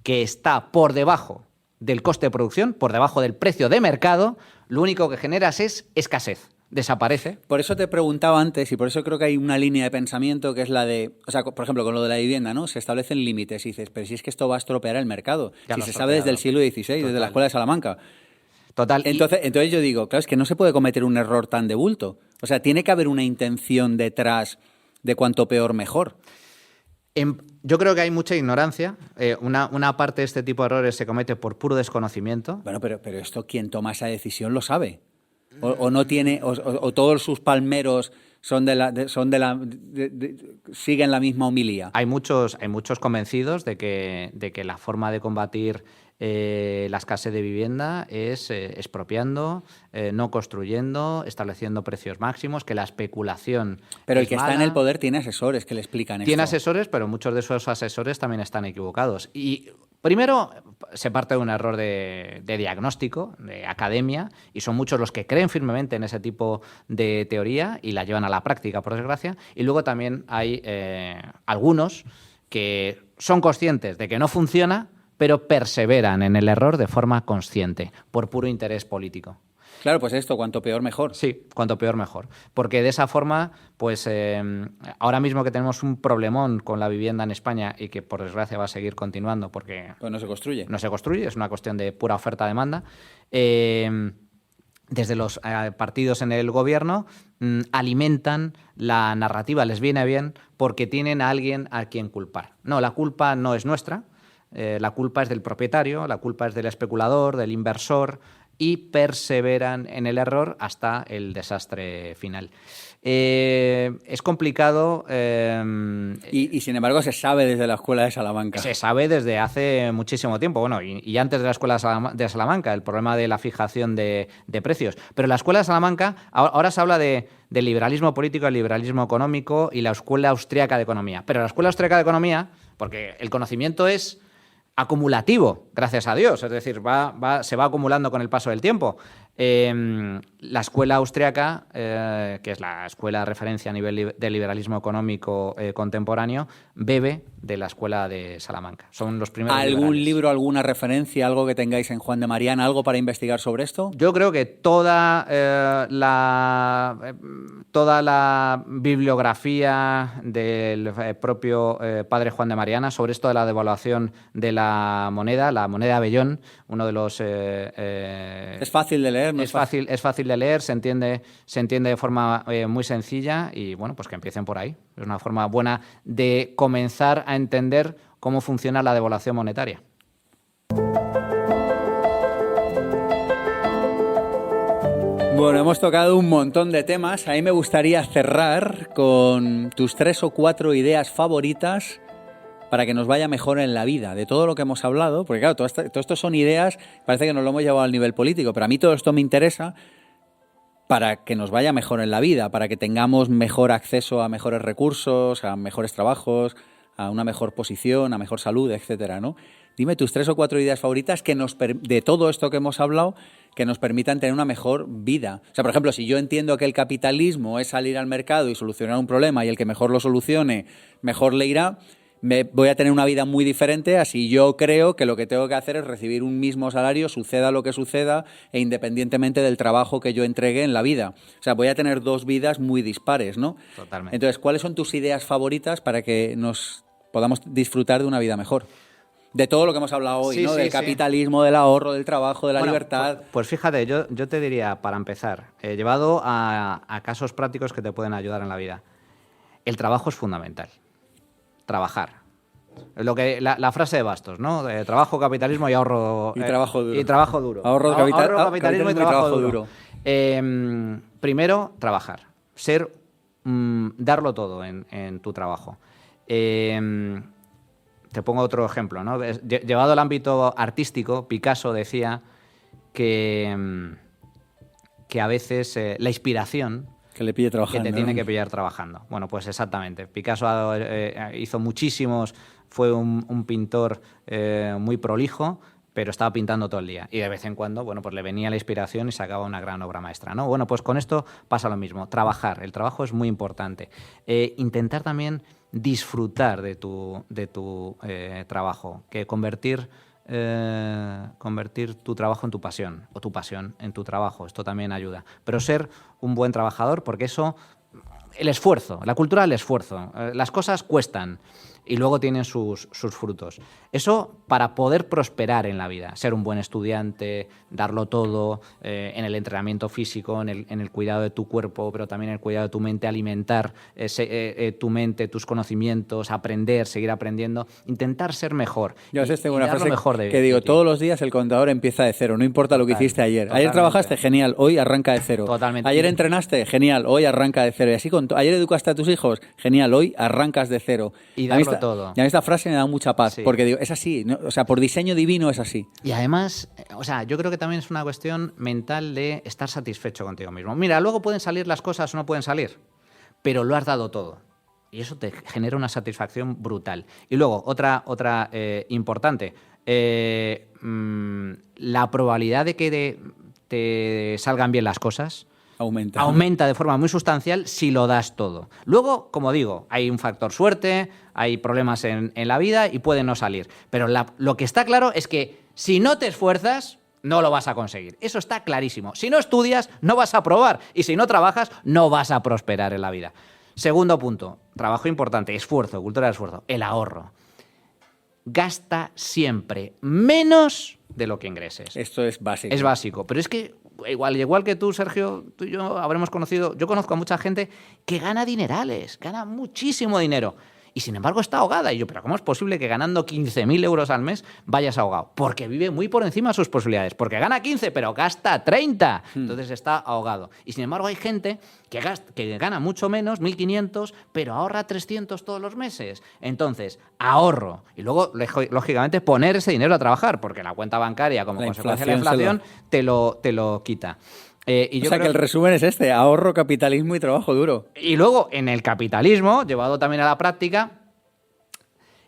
que está por debajo del coste de producción, por debajo del precio de mercado, lo único que generas es escasez. Desaparece. Por eso te preguntaba antes, y por eso creo que hay una línea de pensamiento que es la de, o sea, por ejemplo, con lo de la vivienda, ¿no? Se establecen límites y dices, pero si es que esto va a estropear el mercado. Si se sabe desde el siglo XVI, Total. desde la Escuela de Salamanca. Total. Entonces yo digo, claro, es que no se puede cometer un error tan de bulto. O sea, tiene que haber una intención detrás de cuanto peor mejor. Yo creo que hay mucha ignorancia. Una parte de este tipo de errores se comete por puro desconocimiento. Bueno, pero esto, quien toma esa decisión lo sabe. O no tiene, o todos sus palmeros siguen la misma homilía. Hay muchos convencidos de que la forma de combatir la escasez de vivienda es expropiando, no construyendo, estableciendo precios máximos, que la especulación. Pero el que está en el poder tiene asesores que le explican esto. Tiene asesores, pero muchos de esos asesores también están equivocados. Y Primero, se parte de un error de diagnóstico, de academia, y son muchos los que creen firmemente en ese tipo de teoría y la llevan a la práctica, por desgracia. Y luego también hay algunos que son conscientes de que no funciona, pero perseveran en el error de forma consciente, por puro interés político. Claro, pues esto, cuanto peor mejor. Sí, cuanto peor mejor. Porque de esa forma, pues ahora mismo que tenemos un problemón con la vivienda en España y que por desgracia va a seguir continuando porque Pues no se construye. no se construye, es una cuestión de pura oferta-demanda, desde los partidos en el gobierno alimentan la narrativa, les viene bien porque tienen a alguien a quien culpar. No, la culpa no es nuestra, la culpa es del propietario, la culpa es del especulador, del inversor, y perseveran en el error hasta el desastre final. Es complicado. Y sin embargo se sabe desde la Escuela de Salamanca. Se sabe desde hace muchísimo tiempo, bueno, y antes de la Escuela de Salamanca, el problema de la fijación de precios. Pero la Escuela de Salamanca, ahora se habla del liberalismo político, el liberalismo económico y la Escuela Austriaca de Economía. Pero la Escuela Austriaca de Economía, porque el conocimiento es acumulativo, gracias a Dios, es decir, se va acumulando con el paso del tiempo. La escuela austriaca, que es la escuela de referencia a nivel de liberalismo económico contemporáneo, bebe de la escuela de Salamanca. Son los primeros ¿Algún liberales. libro, alguna referencia, algo que tengáis en Juan de Mariana, algo para investigar sobre esto? Yo creo que toda la bibliografía del propio padre Juan de Mariana sobre esto de la devaluación de la moneda Abellón, uno de los... Es fácil de leer, ¿no? Es fácil de leer, se entiende de forma muy sencilla y, bueno, pues que empiecen por ahí. Es una forma buena de comenzar a entender cómo funciona la devaluación monetaria. Bueno, hemos tocado un montón de temas. A mí me gustaría cerrar con tus 3 o 4 ideas favoritas para que nos vaya mejor en la vida, de todo lo que hemos hablado, porque claro, todo esto son ideas, parece que nos lo hemos llevado al nivel político, pero a mí todo esto me interesa para que nos vaya mejor en la vida, para que tengamos mejor acceso a mejores recursos, a mejores trabajos, a una mejor posición, a mejor salud, etcétera, ¿no? Dime tus 3 o 4 ideas favoritas de todo esto que hemos hablado, que nos permitan tener una mejor vida. O sea, por ejemplo, si yo entiendo que el capitalismo es salir al mercado y solucionar un problema y el que mejor lo solucione, mejor le irá, voy a tener una vida muy diferente, así yo creo que lo que tengo que hacer es recibir un mismo salario, suceda lo que suceda, e independientemente del trabajo que yo entregue en la vida. O sea, voy a tener 2 vidas muy dispares, ¿no? Totalmente. Entonces, ¿cuáles son tus ideas favoritas para que nos podamos disfrutar de una vida mejor? De todo lo que hemos hablado hoy, Sí, ¿no? sí, Del capitalismo, del ahorro, del trabajo, de la libertad. Pues fíjate, yo te diría, para empezar, llevado a casos prácticos que te pueden ayudar en la vida. El trabajo es fundamental. Trabajar. La frase de Bastos, ¿no? De trabajo, capitalismo y ahorro. Y trabajo duro. Y trabajo duro. Ahorro, capitalismo y trabajo duro. Primero, trabajar. Darlo todo en tu trabajo. Te pongo otro ejemplo, ¿no? Llevado al ámbito artístico, Picasso decía que a veces la inspiración Que le pille trabajando. que te tiene que pillar trabajando. Bueno, pues exactamente. Picasso hizo muchísimos, fue un pintor muy prolijo, pero estaba pintando todo el día. Y de vez en cuando, bueno, pues le venía la inspiración y sacaba una gran obra maestra, ¿no? Bueno, pues con esto pasa lo mismo. Trabajar. El trabajo es muy importante. Intentar también disfrutar de tu trabajo, que convertir tu trabajo en tu pasión o tu pasión en tu trabajo. Esto también ayuda. Pero ser un buen trabajador, porque eso, el esfuerzo, la cultura del esfuerzo, las cosas cuestan y luego tienen sus frutos. Eso para poder prosperar en la vida, ser un buen estudiante, darlo todo en el entrenamiento físico, en el cuidado de tu cuerpo, pero también en el cuidado de tu mente, alimentar tu mente, tus conocimientos, aprender, seguir aprendiendo, intentar ser mejor. Yo a veces tengo una dar lo frase mejor que digo, todos los días el contador empieza de cero, no importa lo que hiciste ayer. Totalmente. Ayer trabajaste, genial, hoy arranca de cero. Totalmente. Ayer entrenaste, genial, hoy arranca de cero. Y así ayer educaste a tus hijos, genial, hoy arrancas de cero. Y darlo todo. Y a mí esta frase me da mucha paz, Sí. porque digo, es así, ¿no? O sea, por diseño divino es así. Y además, o sea, yo creo que también es una cuestión mental de estar satisfecho contigo mismo. Mira, luego pueden salir las cosas o no pueden salir, pero lo has dado todo. Y eso te genera una satisfacción brutal. Y luego, otra importante, la probabilidad de que te salgan bien las cosas aumenta de forma muy sustancial si lo das todo. Luego, como digo, hay un factor suerte, hay problemas en la vida y puede no salir. Pero lo que está claro es que si no te esfuerzas, no lo vas a conseguir. Eso está clarísimo. Si no estudias, no vas a probar. Y si no trabajas, no vas a prosperar en la vida. Segundo punto, trabajo importante, esfuerzo, cultura del esfuerzo, el ahorro. Gasta siempre menos de lo que ingreses. Esto es básico. Es básico, pero es que igual que tú, Sergio, tú y yo habremos conocido, yo conozco a mucha gente que gana dinerales, gana muchísimo dinero y sin embargo está ahogada. Y yo, ¿pero cómo es posible que ganando 15.000 euros al mes vayas ahogado? Porque vive muy por encima de sus posibilidades, porque gana 15 pero gasta 30, entonces está ahogado. Y sin embargo hay gente que gana mucho menos, 1.500, pero ahorra 300 todos los meses. Entonces, ahorro. Y luego, lógicamente, poner ese dinero a trabajar, porque la cuenta bancaria, como consecuencia de la inflación, te lo quita. Y yo creo que Y luego, en el capitalismo, llevado también a la práctica,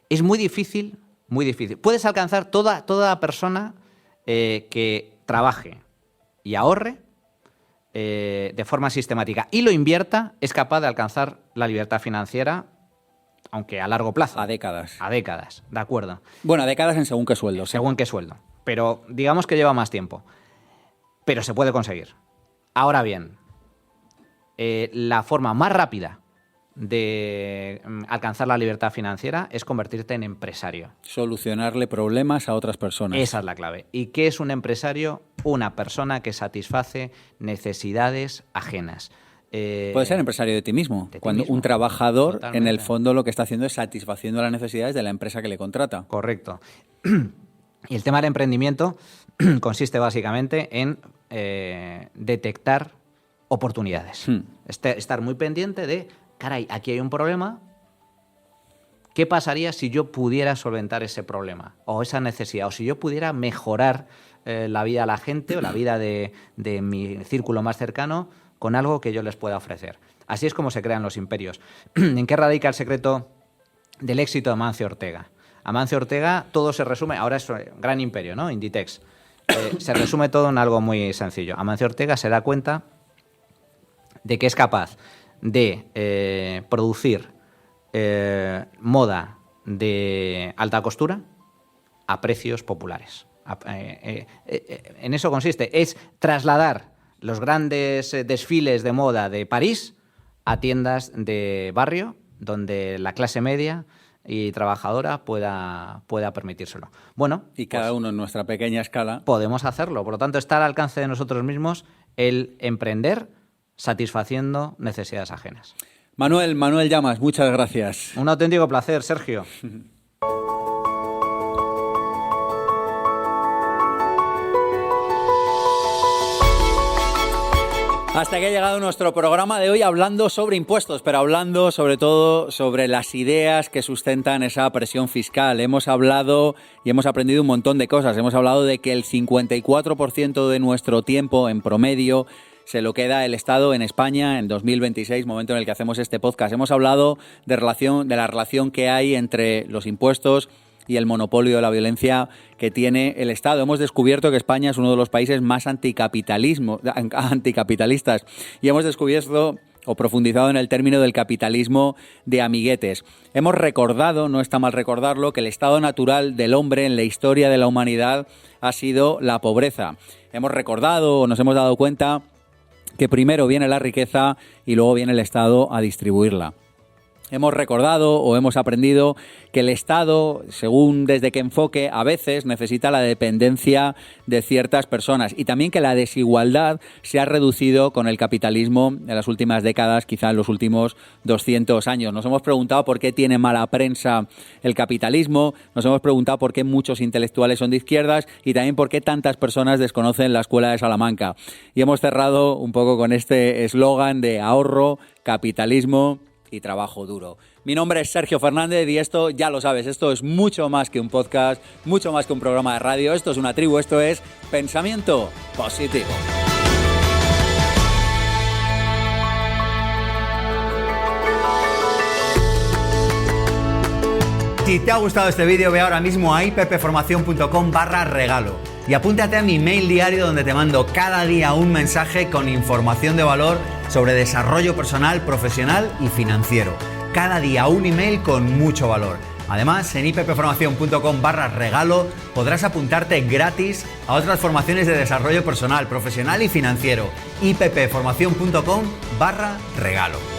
es muy difícil, muy difícil. Puedes alcanzar toda persona que trabaje y ahorre de forma sistemática y lo invierta, es capaz de alcanzar la libertad financiera, aunque a largo plazo. A décadas. A décadas, de acuerdo. Bueno, a décadas en según qué sueldo. Según qué sueldo. Pero digamos que lleva más tiempo. Pero se puede conseguir. Ahora bien, la forma más rápida de alcanzar la libertad financiera es convertirte en empresario. Solucionarle problemas a otras personas. Esa es la clave. ¿Y qué es un empresario? Una persona que satisface necesidades ajenas. Puedes ser empresario de ti mismo. Cuando mismo. Un trabajador, Totalmente. en el fondo, lo que está haciendo es satisfaciendo las necesidades de la empresa que le contrata. Correcto. Y el tema del emprendimiento consiste básicamente en detectar oportunidades. Estar muy pendiente de, caray, aquí hay un problema. ¿Qué pasaría si yo pudiera solventar ese problema o esa necesidad? O si yo pudiera mejorar la vida de la gente o la vida de mi círculo más cercano con algo que yo les pueda ofrecer. Así es como se crean los imperios. ¿En qué radica el secreto del éxito de Amancio Ortega? Amancio Ortega, todo se resume, ahora es un gran imperio, ¿no? Inditex. Se resume todo en algo muy sencillo. Amancio Ortega se da cuenta de que es capaz de producir moda de alta costura a precios populares. En eso consiste, es trasladar los grandes desfiles de moda de París a tiendas de barrio donde la clase media y trabajadora pueda permitírselo. Bueno, y cada uno en nuestra pequeña escala. Podemos hacerlo. Por lo tanto, está al alcance de nosotros mismos el emprender satisfaciendo necesidades ajenas. Manuel Llamas, muchas gracias. Un auténtico placer, Sergio. Hasta aquí ha llegado nuestro programa de hoy hablando sobre impuestos, pero hablando sobre todo sobre las ideas que sustentan esa presión fiscal. Hemos hablado y hemos aprendido un montón de cosas. Hemos hablado de que el 54% de nuestro tiempo en promedio se lo queda el Estado en España en 2026, momento en el que hacemos este podcast. Hemos hablado de la relación que hay entre los impuestos y el monopolio de la violencia que tiene el Estado. Hemos descubierto que España es uno de los países más anticapitalistas y hemos descubierto o profundizado en el término del capitalismo de amiguetes. Hemos recordado, no está mal recordarlo, que el estado natural del hombre en la historia de la humanidad ha sido la pobreza. Hemos recordado o nos hemos dado cuenta que primero viene la riqueza y luego viene el Estado a distribuirla. Hemos recordado o hemos aprendido que el Estado, según desde qué enfoque, a veces necesita la dependencia de ciertas personas y también que la desigualdad se ha reducido con el capitalismo en las últimas décadas, quizá en los últimos 200 años. Nos hemos preguntado por qué tiene mala prensa el capitalismo, nos hemos preguntado por qué muchos intelectuales son de izquierdas y también por qué tantas personas desconocen la Escuela de Salamanca. Y hemos cerrado un poco con este eslogan de ahorro, capitalismo y trabajo duro. Mi nombre es Sergio Fernández y esto, ya lo sabes, esto es mucho más que un podcast, mucho más que un programa de radio, esto es una tribu, esto es Pensamiento Positivo. Si te ha gustado este vídeo, ve ahora mismo a ippformacion.com/regalo y apúntate a mi mail diario donde te mando cada día un mensaje con información de valor sobre desarrollo personal, profesional y financiero. Cada día un email con mucho valor. Además, en ippformacion.com/regalo podrás apuntarte gratis a otras formaciones de desarrollo personal, profesional y financiero. ippformacion.com/regalo.